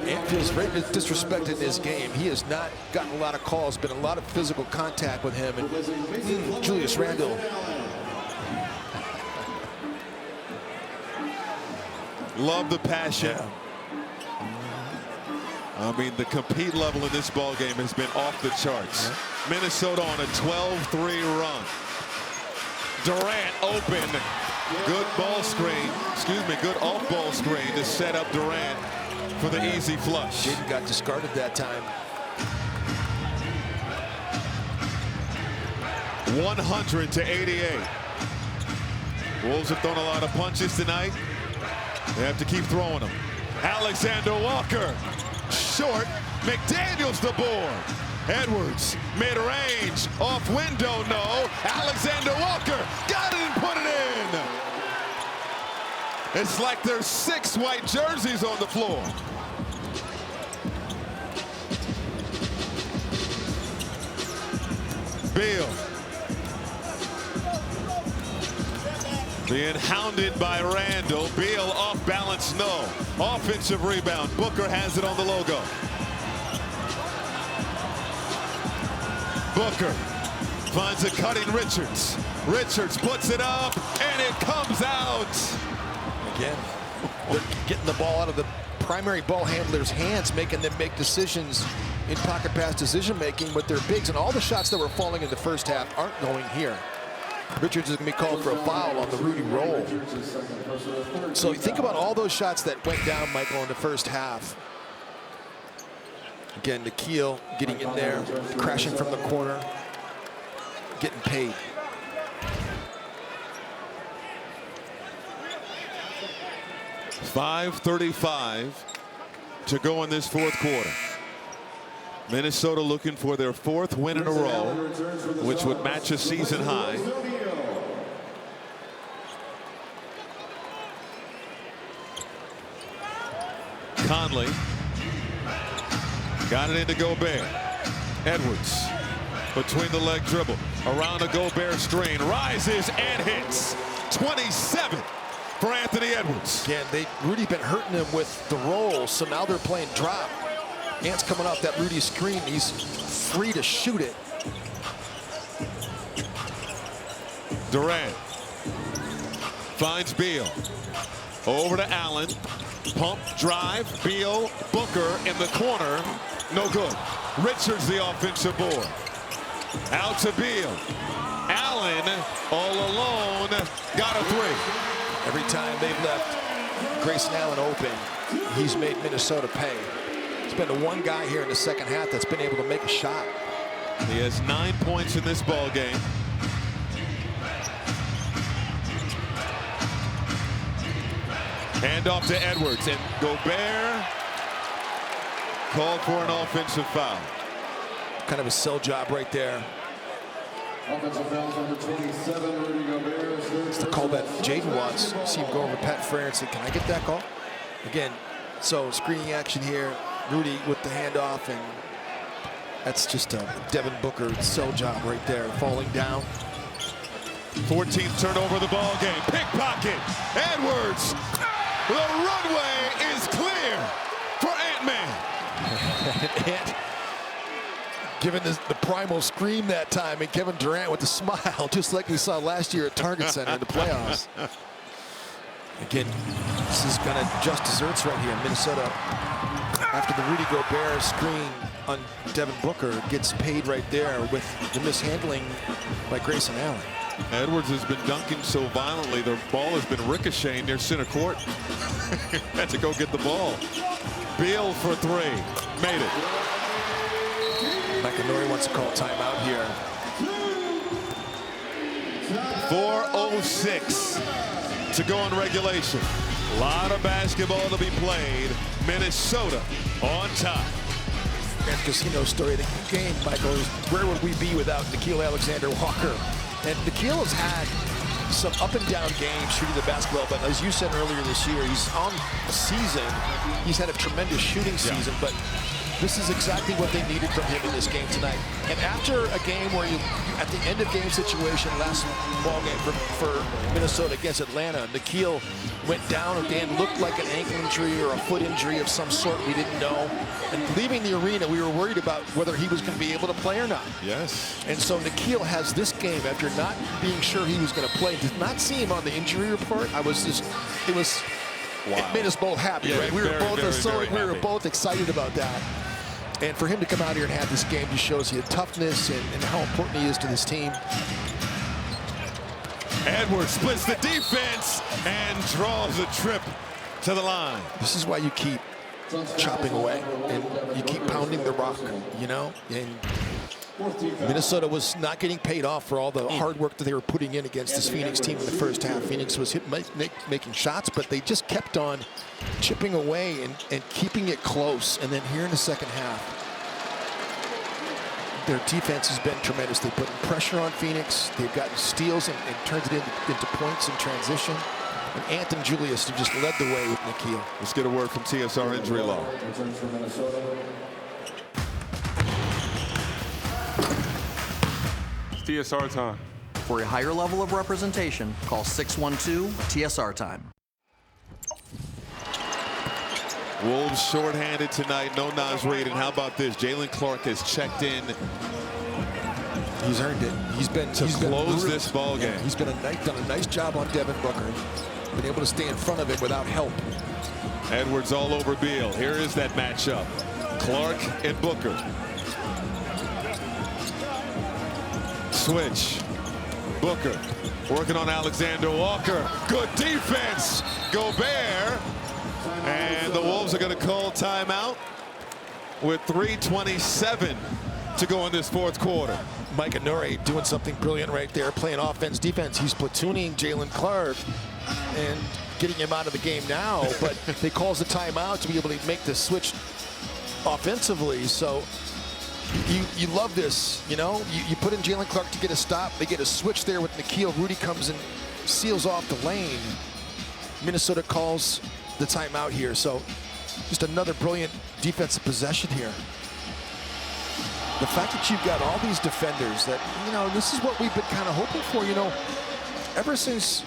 Ant feels very disrespected in this game. He has not gotten a lot of calls. Been a lot of physical contact with him. And Julius Randle. Love the passion. I mean, the compete level in this ball game has been off the charts. Minnesota on a 12-3 run. Durant open. Good ball screen. Excuse me, good off-ball screen to set up Durant for the easy flush. Jaden got discarded that time. 100-88. Wolves have thrown a lot of punches tonight. They have to keep throwing them. Alexander Walker, short. McDaniels the board. Edwards, mid-range, off window, no. Alexander Walker got it and put it in. It's like there's 6 white jerseys on the floor. Beal. Being hounded by Randle. Beal off balance, no. Offensive rebound. Booker has it on the logo. Booker finds a cutting Richards. Richards puts it up, and it comes out. Again, they're getting the ball out of the primary ball handler's hands, making them make decisions in pocket pass decision making with their bigs, and all the shots that were falling in the first half aren't going here. Richards is going to be called for a foul on the Rudy roll. So think about all those shots that went down, Michael, in the first half. Again, Nikhil getting in there, crashing from the corner, getting paid. .5:35 to go in this fourth quarter. Minnesota looking for their fourth win in a row, which would match a season high. Conley got it into Gobert. Edwards between the leg dribble, around a Gobert screen, rises and hits. 27 for Anthony Edwards. Again, Rudy been hurting him with the roll, so now they're playing drop. Ant's coming off that Rudy screen. He's free to shoot it. Durant finds Beal. Over to Allen. Pump, drive, Beal, Booker in the corner. No good. Richards the offensive board. Out to Beal. Allen all alone. Got a three. Every time they've left Grayson Allen open, he's made Minnesota pay. There's been the one guy here in the second half that's been able to make a shot. He has 9 points in this ball game. Hand off to Edwards, and Gobert called for an offensive foul. Kind of a sell job right there. Offensive foul number 27, Rudy Gobert. It's the call that Jaden wants. See him go over Pat Frere and say, can I get that call? Again, so screening action here. Rudy with the handoff, and that's just a Devin Booker sell job right there, falling down. 14th turnover of the ball game. Pickpocket. Edwards. The runway is clear for Ant-Man. Ant giving the primal scream that time, and Kevin Durant with a smile, just like we saw last year at Target Center in the playoffs. Again, this is going to just desserts right here. Minnesota, after the Rudy Gobert screen on Devin Booker, gets paid right there with the mishandling by Grayson Allen. Edwards has been dunking so violently, the ball has been ricocheting near center court. Had to go get the ball. Beal for three. Made it. McInerney wants to call timeout here. 4:06 to go in regulation. A lot of basketball to be played. Minnesota on top. And casino story of the game, Michael, is where would we be without Nickeil Alexander-Walker? And Nickeil has had some up and down games shooting the basketball, but as you said earlier this year, he's on season. He's had a tremendous shooting season, but this is exactly what they needed from him in this game tonight. And after a game where you, at the end of game situation, last ball game for Minnesota against Atlanta, Nickeil went down and looked like an ankle injury or a foot injury of some sort. We didn't know. And leaving the arena, we were worried about whether he was going to be able to play or not. Yes. And so Nickeil has this game, after not being sure he was going to play, did not see him on the injury report. It was, wow. It made us both happy, yeah, right? We were both excited about that. And for him to come out here and have this game just shows you toughness and how important he is to this team. Edwards splits the defense and draws a trip to the line. This is why you keep chopping away and you keep pounding the rock, you know? And Minnesota was not getting paid off for all the hard work that they were putting in against this Phoenix team in the first half. Phoenix was making shots, but they just kept on chipping away and keeping it close. And then here in the second half, their defense has been tremendous. They put pressure on Phoenix. They've gotten steals and turned it into points in transition. And Anthony Julius have just led the way with Nickeil. Let's get a word from TSR Injury Law. TSR time. For a higher level of representation, call 612-TSR-TIME. Wolves shorthanded tonight, no Naz Reid, and how about this? Jalen Clark has checked in He's earned it. He's been close this ball game. He's been done a nice job on Devin Booker. Been able to stay in front of him without help. Edwards all over Beal. Here is that matchup. Clark and Booker. Switch. Booker working on Alexander Walker. Good defense. Gobert. And the Wolves are going to call timeout with 3:27 to go in this fourth quarter. Mike Anure doing something brilliant right there, playing offense, defense. He's platooning Jalen Clark and getting him out of the game now, but they calls the timeout to be able to make the switch offensively. So you love this, you know. You put in Jalen Clark to get a stop. They get a switch there with Nikhil. Rudy comes and seals off the lane. Minnesota calls the timeout here. So just another brilliant defensive possession here. The fact that you've got all these defenders that, you know, this is what we've been kind of hoping for, you know, ever since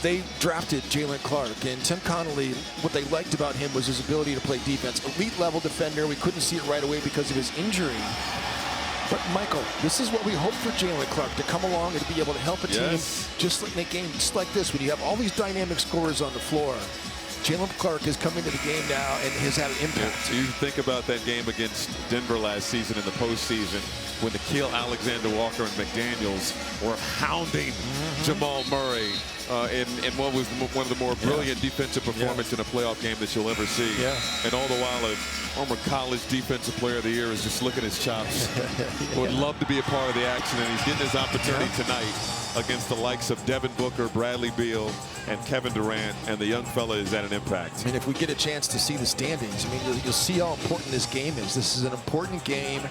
they drafted Jalen Clark and Tim Connolly. What they liked about him was his ability to play defense. Elite level defender. We couldn't see it right away because of his injury. But Michael, this is what we hope for Jalen Clark, to come along and be able to help a team just like in a game just like this when you have all these dynamic scorers on the floor. Jalen Clark is coming to the game now and has had an impact. You think about that game against Denver last season in the postseason when Nikhil Alexander-Walker and McDaniels were hounding Jamal Murray in what was one of the more brilliant defensive performances in a playoff game that you'll ever see. And all the while, a former college defensive player of the year is just licking his chops. Would love to be a part of the action, and he's getting his opportunity tonight against the likes of Devin Booker, Bradley Beal, and Kevin Durant, and the young fella is at an impact. I mean, if we get a chance to see the standings, I mean, you'll see how important this game is. This is an important game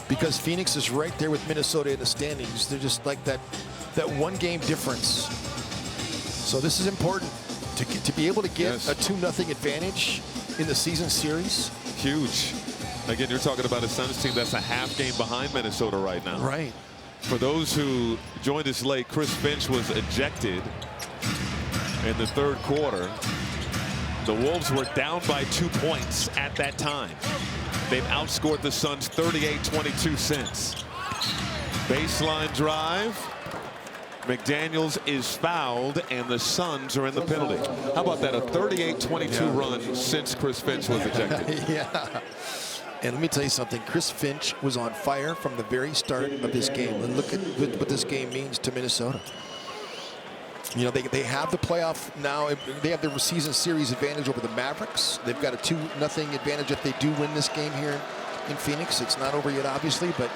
because Phoenix is right there with Minnesota in the standings. They're just like that one game difference. So this is important to be able to get a 2-0 advantage in the season series. Huge. Again, you're talking about a Suns team that's a half game behind Minnesota right now. Right. For those who joined us late, Chris Finch was ejected in the third quarter. The Wolves were down by 2 points at that time. They've outscored the Suns 38-22 since. Baseline drive. McDaniels is fouled, and the Suns are in the penalty. How about that? A 38-22 run since Chris Finch was ejected. And let me tell you something. Chris Finch was on fire from the very start of this game. And look at what this game means to Minnesota. You know, they have the playoff now. They have the season series advantage over the Mavericks. They've got a 2-0 advantage if they do win this game here in Phoenix. It's not over yet, obviously, but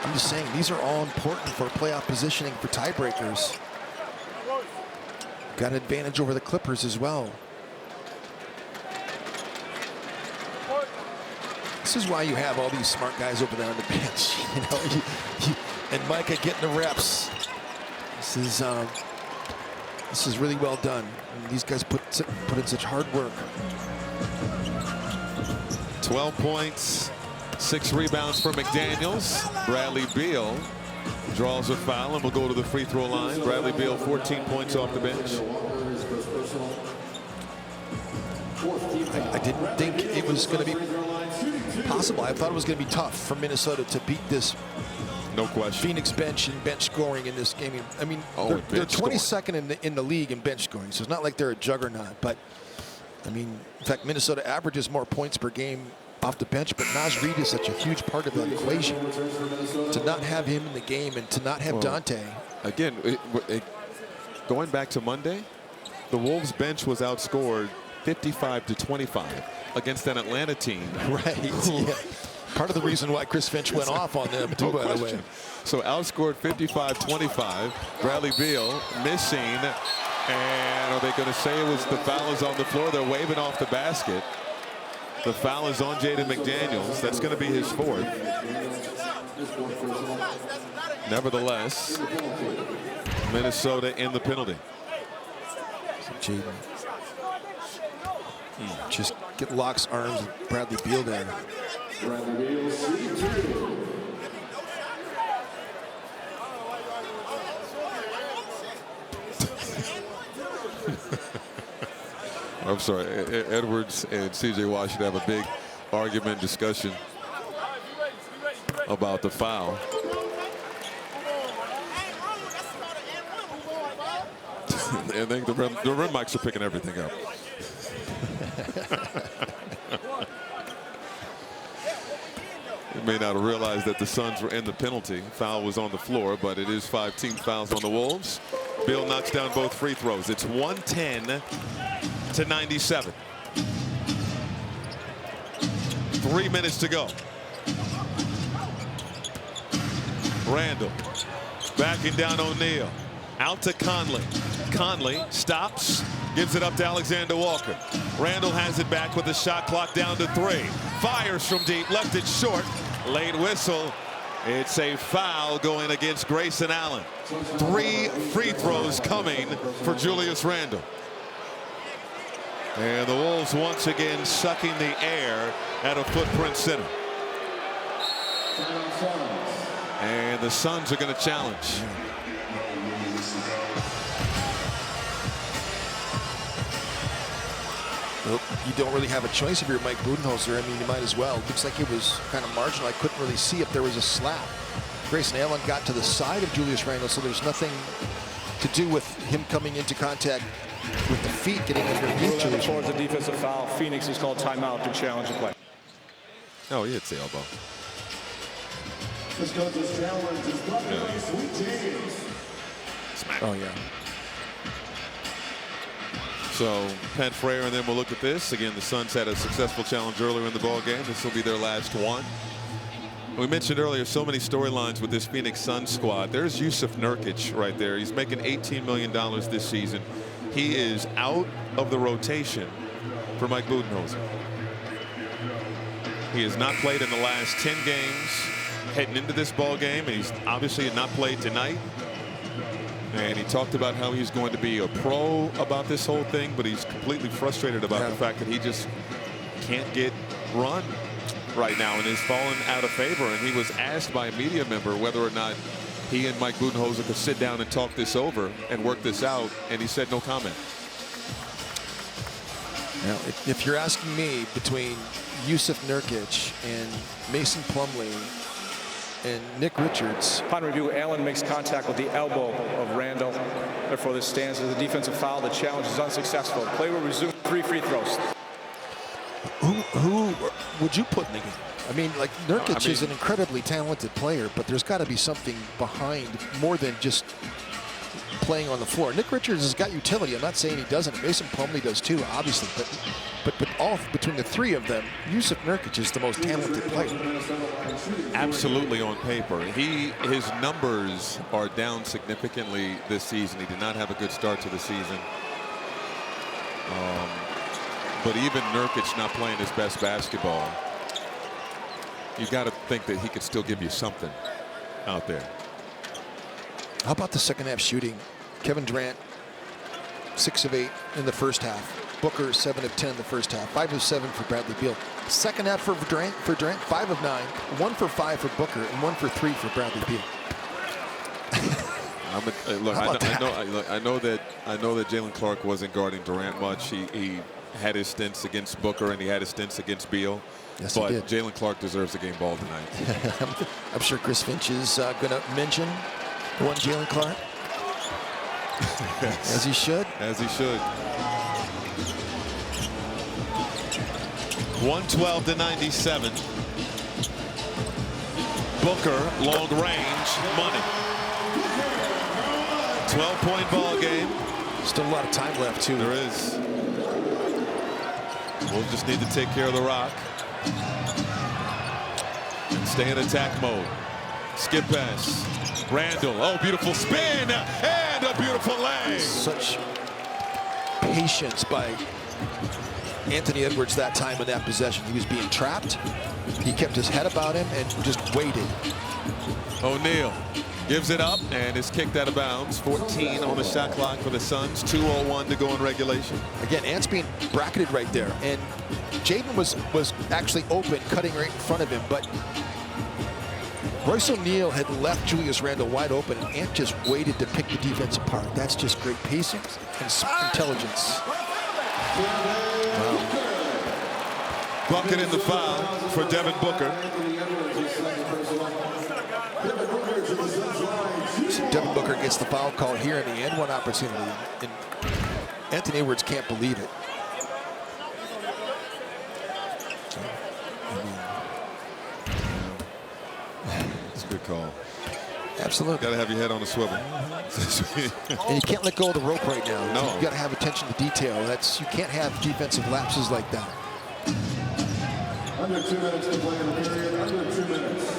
I'm just saying these are all important for playoff positioning for tiebreakers. Got an advantage over the Clippers as well. This is why you have all these smart guys over there on the bench. You know, and Micah getting the reps. This is really well done. And these guys put in such hard work. 12 points, 6 rebounds for McDaniels. Bradley Beal draws a foul and will go to the free throw line. Bradley Beal 14 points off the bench. I didn't think it was going to be possible. I thought it was going to be tough for Minnesota to beat this Phoenix bench and bench scoring in this game. I mean, they're 22nd in the league in bench scoring, so it's not like they're a juggernaut. But I mean, in fact, Minnesota averages more points per game off the bench, but Naz Reid is such a huge part of that equation. To not have him in the game and to not have Dante. Again, going back to Monday, the Wolves bench was outscored 55-25 against an Atlanta team. Right. Yeah. Part of the reason why Chris Finch went off on them, too, by the way. So outscored 55-25. Bradley Beal missing. And are they going to say it was the foul is on the floor? They're waving off the basket. The foul is on Jaden McDaniels. That's going to be his fourth. Nevertheless, Minnesota in the penalty. Jaden just locks arms with Bradley Beal there. I'm sorry, Edwards and C.J. Watt should have a big argument discussion about the foul. I think the rim mics are picking everything up. You may not have realized that the Suns were in the penalty. Foul was on the floor, but it is 5 team fouls on the Wolves. Beal knocks down both free throws. It's 110-97. 3 minutes to go. Randall backing down O'Neal. Out to Conley. Conley stops, gives it up to Alexander Walker. Randall has it back with the shot clock down to 3. Fires from deep, left it short. Late whistle. It's a foul going against Grayson Allen. 3 free throws coming for Julius Randle. And the Wolves once again sucking the air at a footprint center. And the Suns are going to challenge. Well, you don't really have a choice if you're Mike Budenholzer. I mean, you might as well. Looks like it was kind of marginal. I couldn't really see if there was a slap. Grayson Allen got to the side of Julius Randle, so there's nothing to do with him coming into contact with the feet, getting underneath Julius towards the defensive foul. Phoenix is called timeout to challenge the play. Oh, he hits the elbow. This coach's challenge is brought to you by Sweet James. Smack. Oh, yeah. So Pat Frayer, and then we'll look at this. Again, the Suns had a successful challenge earlier in the ball game. This will be their last one. We mentioned earlier so many storylines with this Phoenix Suns squad. There's Yusuf Nurkic right there. He's making $18 million this season. He is out of the rotation for Mike Budenholzer. He has not played in the last 10 games heading into this ball game, and he's obviously not played tonight. And he talked about how he's going to be a pro about this whole thing, but he's completely frustrated about the fact that he just can't get run right now and is fallen out of favor. And he was asked by a media member whether or not he and Mike Budenholzer could sit down and talk this over and work this out, and he said no comment. Now, if you're asking me, between Yusuf Nurkic and Mason Plumlee and Nick Richards. Upon review, Allen makes contact with the elbow of Randall. Therefore, this stands as a defensive foul. The challenge is unsuccessful. Play will resume. 3 free throws. Who would you put in the game? I mean, like, Nurkic is an incredibly talented player, but there's got to be something behind more than just playing on the floor. Nick Richards has got utility. I'm not saying he doesn't. Mason Plumlee does too, obviously. But all between the 3 of them, Yusuf Nurkic is the most talented player. Absolutely on paper. His numbers are down significantly this season. He did not have a good start to the season. But even Nurkic not playing his best basketball, you got to think that he could still give you something out there. How about the second half shooting? Kevin Durant, 6 of 8 in the first half. Booker, 7 of 10 in the first half. 5 of 7 for Bradley Beal. Second half for Durant, 5 of 9. 1 for 5 for Booker, and 1 for 3 for Bradley Beal. I know that Jalen Clark wasn't guarding Durant much. He had his stints against Booker and he had his stints against Beal. Yes, but he did. Jalen Clark deserves the game ball tonight. I'm sure Chris Finch is going to mention one Jalen Clark. Yes. As he should. As he should. 112-97. Booker, long range, money. 12-point ball game. Still a lot of time left, too. There is. We'll just need to take care of the rock. And stay in attack mode. Skip pass. Randall, oh, beautiful spin and a beautiful lay. Such patience by Anthony Edwards that time in that possession. He was being trapped. He kept his head about him and just waited. O'Neal gives it up and is kicked out of bounds. 14 on the shot clock for the Suns. 2:01 to go in regulation. Again, Ant's being bracketed right there, and Jaden was actually open, cutting right in front of him, but Royce O'Neal had left Julius Randle wide open, and Ant just waited to pick the defense apart. That's just great patience and intelligence. Wow. Bucket in the foul for Devin Booker. Devin Booker gets the foul call here in the end one opportunity. And Anthony Edwards can't believe it. So, It's a good call. Absolutely. Got to have your head on a swivel. And you can't let go of the rope right now. No. You got to have attention to detail. You can't have defensive lapses like that. Under 2 minutes to play in the period. Under 2 minutes.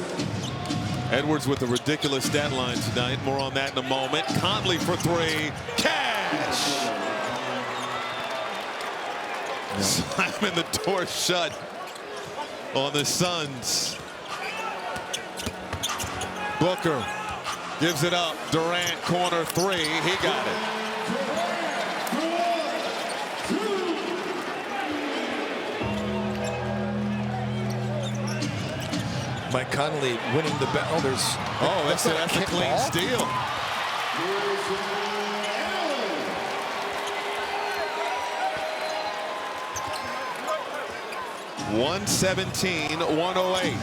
Edwards with a ridiculous stat line tonight. More on that in a moment. Conley for three. Cash! Slamming the door shut on the Suns. Booker gives it up. Durant, corner three. He got it. Mike Conley winning the battle. That's a clean steal. 117-108.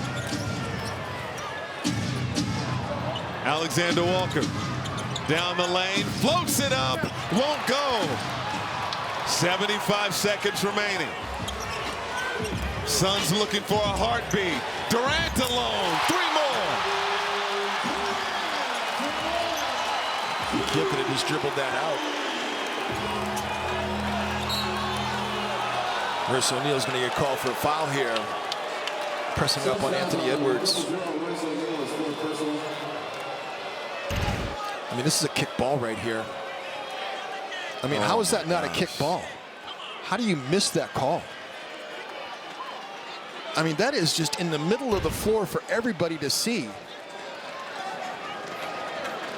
Alexander Walker down the lane, floats it up, won't go. 75 seconds remaining. Suns looking for a heartbeat. Durant alone, 3 more. Gill could have just dribbled that out. Royce O'Neal's going to get called for a foul here. Pressing up on Anthony Edwards. I mean, this is a kick ball right here. I mean, how is that not a kick ball? How do you miss that call? I mean, that is just in the middle of the floor for everybody to see.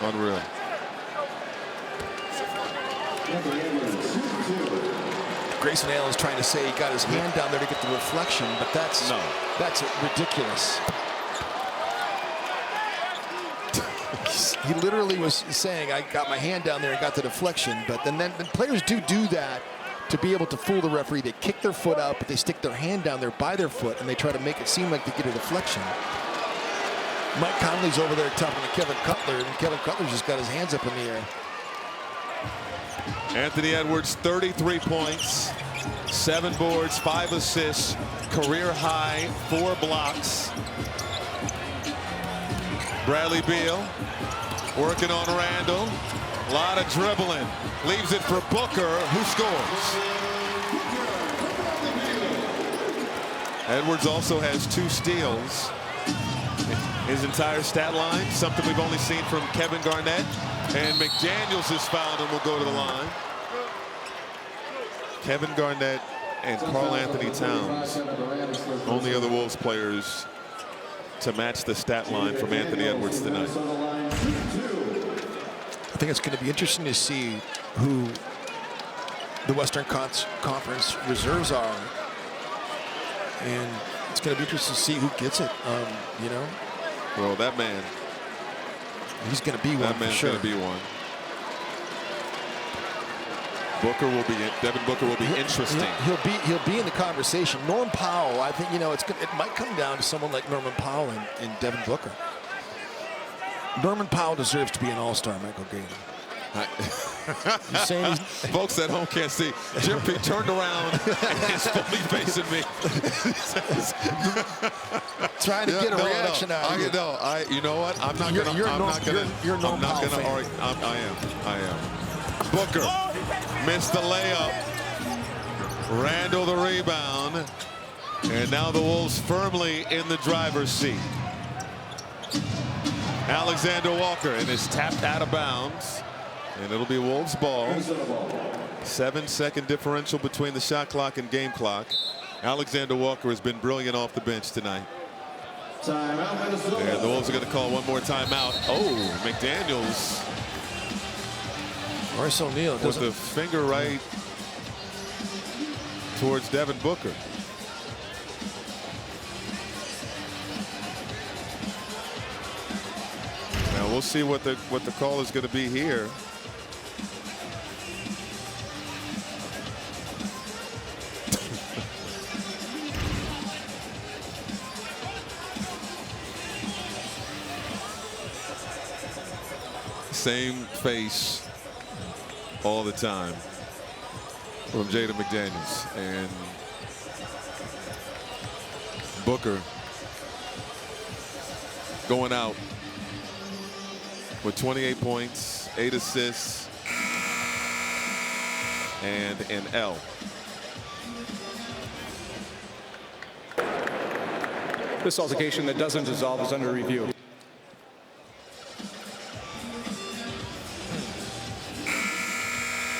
Unreal. Grayson Allen's trying to say he got his hand down there to get the reflection, but that's ridiculous. He literally was saying, I got my hand down there and got the deflection, but then players do that to be able to fool the referee. They kick their foot out, but they stick their hand down there by their foot, and they try to make it seem like they get a deflection. Mike Conley's over there talking to Kevin Cutler, and Kevin Cutler's just got his hands up in the air. Anthony Edwards, 33 points, 7 boards, 5 assists, career high, 4 blocks. Bradley Beal working on Randall. A lot of dribbling. Leaves it for Booker, who scores. Edwards also has 2 steals. His entire stat line, something we've only seen from Kevin Garnett. And McDaniels is fouled and will go to the line. Kevin Garnett and Karl Anthony Towns, only other Wolves players to match the stat line from Anthony Edwards tonight. I think it's going to be interesting to see who the Western Conference reserves are. And it's going to be interesting to see who gets it, you know. Well, that man. He's going to be one for sure. Going to be one. Devin Booker will be interesting. He'll be in the conversation. Norm Powell, I think, you know, it might come down to someone like Norman Powell and Devin Booker. Norman Powell deserves to be an all-star, Michael Gaynor. You saying folks at home can't see. Jim P turned around and is fully facing me. Trying to get a reaction out of you. You know what? I'm not gonna. You're Norm Powell fan. I am. Booker missed the layup. Randall the rebound, and now the Wolves firmly in the driver's seat. Alexander Walker, and is tapped out of bounds. And it'll be Wolves ball. 7-second differential between the shot clock and game clock. Alexander Walker has been brilliant off the bench tonight. And the Wolves are going to call one more timeout. Oh, McDaniels. Royce O'Neal with the finger right towards Devin Booker. Now we'll see what the call is going to be here. same face all the time from Jaden McDaniels. And Booker going out with 28 points, 8 assists, and an L. This altercation that doesn't dissolve is under review.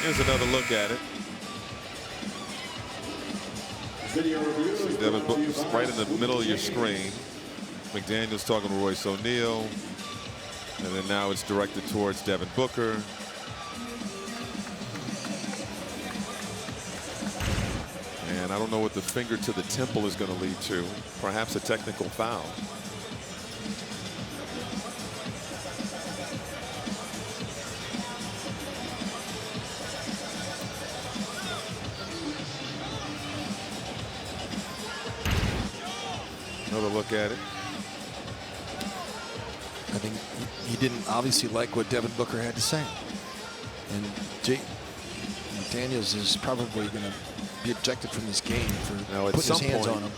Here's another look at it. Devin Booker's right in the middle of your screen. McDaniels talking to Royce O'Neal. And then now it's directed towards Devin Booker. And I don't know what the finger to the temple is going to lead to. Perhaps a technical foul. Another look at it. I think he didn't obviously like what Devin Booker had to say. And McDaniels is probably going to be ejected from this game for putting his hands on him.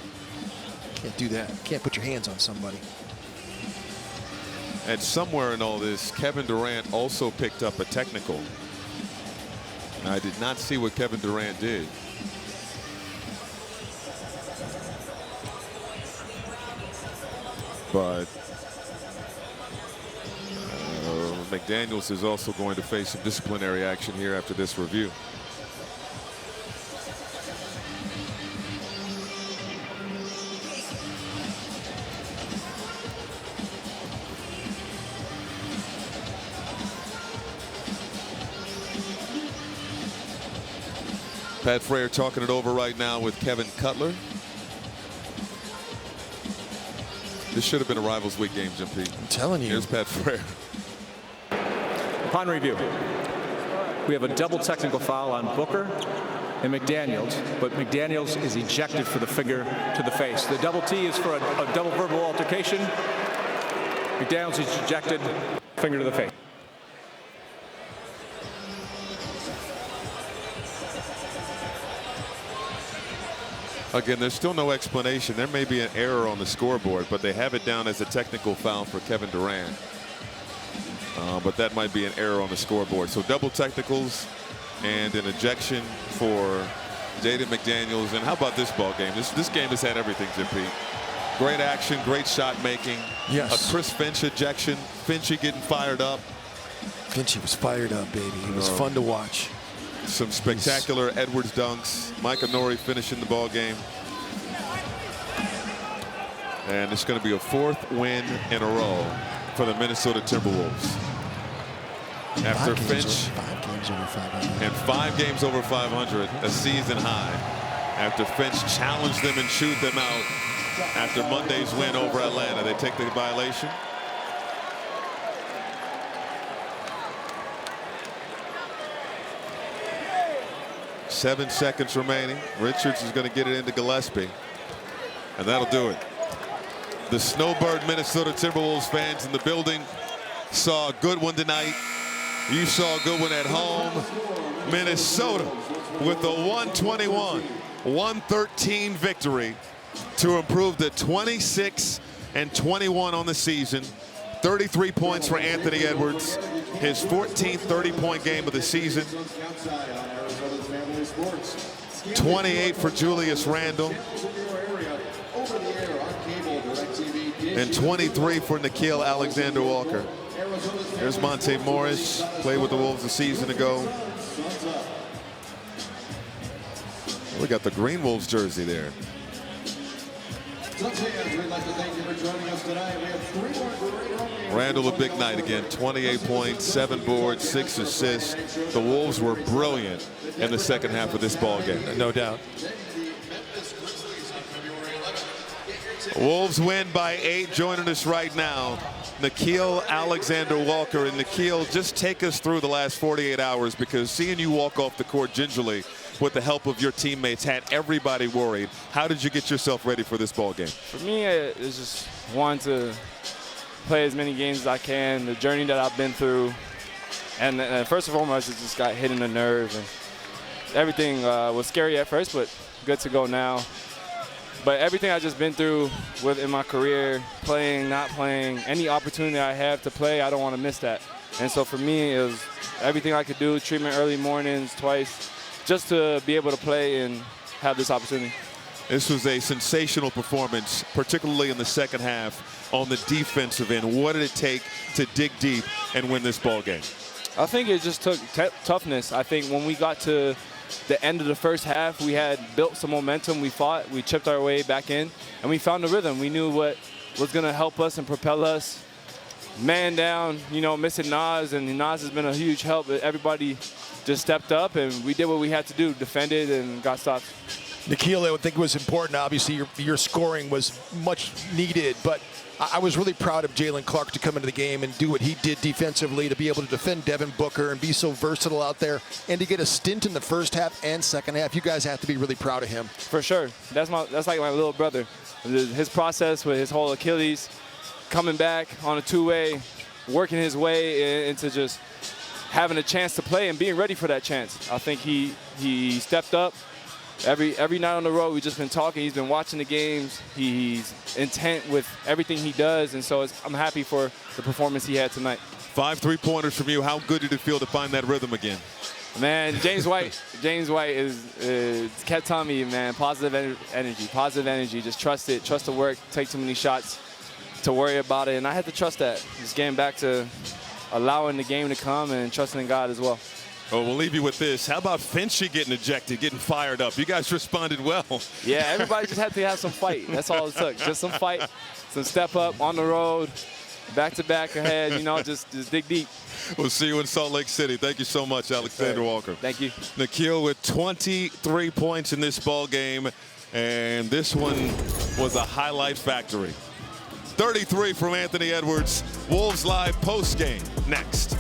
Can't do that. Can't put your hands on somebody. And somewhere in all this, Kevin Durant also picked up a technical. And I did not see what Kevin Durant did. But McDaniels is also going to face some disciplinary action here after this review. Pat Frayer talking it over right now with Kevin Cutler. This should have been a Rivals Week game, Jim Pete. I'm telling you. Here's Pat Frayer. Upon review, we have a double technical foul on Booker and McDaniels, but McDaniels is ejected for the finger to the face. The double T is for a double verbal altercation. McDaniels is ejected, finger to the face. Again, there's still no explanation. There may be an error on the scoreboard, but they have it down as a technical foul for Kevin Durant. But that might be an error on the scoreboard. So double technicals and an ejection for Jaden McDaniels. And how about this ball game? This game has had everything, Jim Pete. Great action, great shot making. Yes. A Chris Finch ejection. Finchy getting fired up. Finchy was fired up, baby. It was fun to watch. Some spectacular Edwards dunks. Mike Nori finishing the ball game. And it's going to be a 4th win in a row for the Minnesota Timberwolves. After Finch 5 games over 500. and 5 games over 500, a season high. After Finch challenged them and chewed them out after Monday's win over Atlanta. They take the violation. Seven seconds remaining. Richards is going to get it into Gillespie. And that'll do it. The Snowbird Minnesota Timberwolves fans in the building saw a good one tonight. You saw a good one at home. Minnesota with a 121-113 victory to improve to 26-21 on the season. 33 points for Anthony Edwards, his 14th 30-point game of the season. 28 for Julius Randle. And 23 for Nickeil Alexander-Walker. There's Monte Morris, played with the Wolves a season ago. We got the Green Wolves jersey there. Randle a big night again, 28 points, 7 boards, 6 assists. The Wolves were brilliant in the second half of this ball game. No doubt. Wolves win by 8. Joining us right now, Nickeil Alexander-Walker. And Nickeil, just take us through the last 48 hours, because seeing you walk off the court gingerly with the help of your teammates had everybody worried. How did you get yourself ready for this ball game? For me, it's just wanting to play as many games as I can. The journey that I've been through, And first and foremost, it just got hit in the nerve. And everything was scary at first, but good to go now. But everything I've just been through in my career, playing, not playing, any opportunity I have to play, I don't want to miss that. And so for me, it was everything I could do, treatment early mornings, twice, just to be able to play and have this opportunity. This was a sensational performance, particularly in the second half on the defensive end. What did it take to dig deep and win this ball game? I think it just took toughness. I think when we got to the end of the first half, we had built some momentum. We fought, we chipped our way back in, and we found the rhythm. We knew what was going to help us and propel us. Man down, you know, missing Nas, and Nas has been a huge help. Everybody just stepped up, and we did what we had to do, defended and got stops. Nikhil, I would think it was important. Obviously, your scoring was much needed, but I was really proud of Jalen Clark to come into the game and do what he did defensively, to be able to defend Devin Booker and be so versatile out there, and to get a stint in the first half and second half. You guys have to be really proud of him. For sure. That's like my little brother. His process with his whole Achilles, coming back on a two-way, working his way into just having a chance to play and being ready for that chance. I think he stepped up. Every night on the road, we've just been talking. He's been watching the games. He's intent with everything he does, and so I'm happy for the performance he had tonight. 5 3-pointers from you. How good did it feel to find that rhythm again? Man, James White is kept telling me, man, positive energy. Just trust it, trust the work, take too many shots to worry about it, and I had to trust that. Just getting back to allowing the game to come and trusting in God as well. Well, we'll leave you with this. How about Finchy getting ejected, getting fired up? You guys responded well. Yeah, everybody just had to have some fight. That's all it took. Just some fight, some step up on the road, back-to-back ahead, you know, just dig deep. We'll see you in Salt Lake City. Thank you so much, Alexander Walker. Thank you. Nikhil with 23 points in this ball game, and this one was a highlight factory. 33 from Anthony Edwards. Wolves Live post-game next.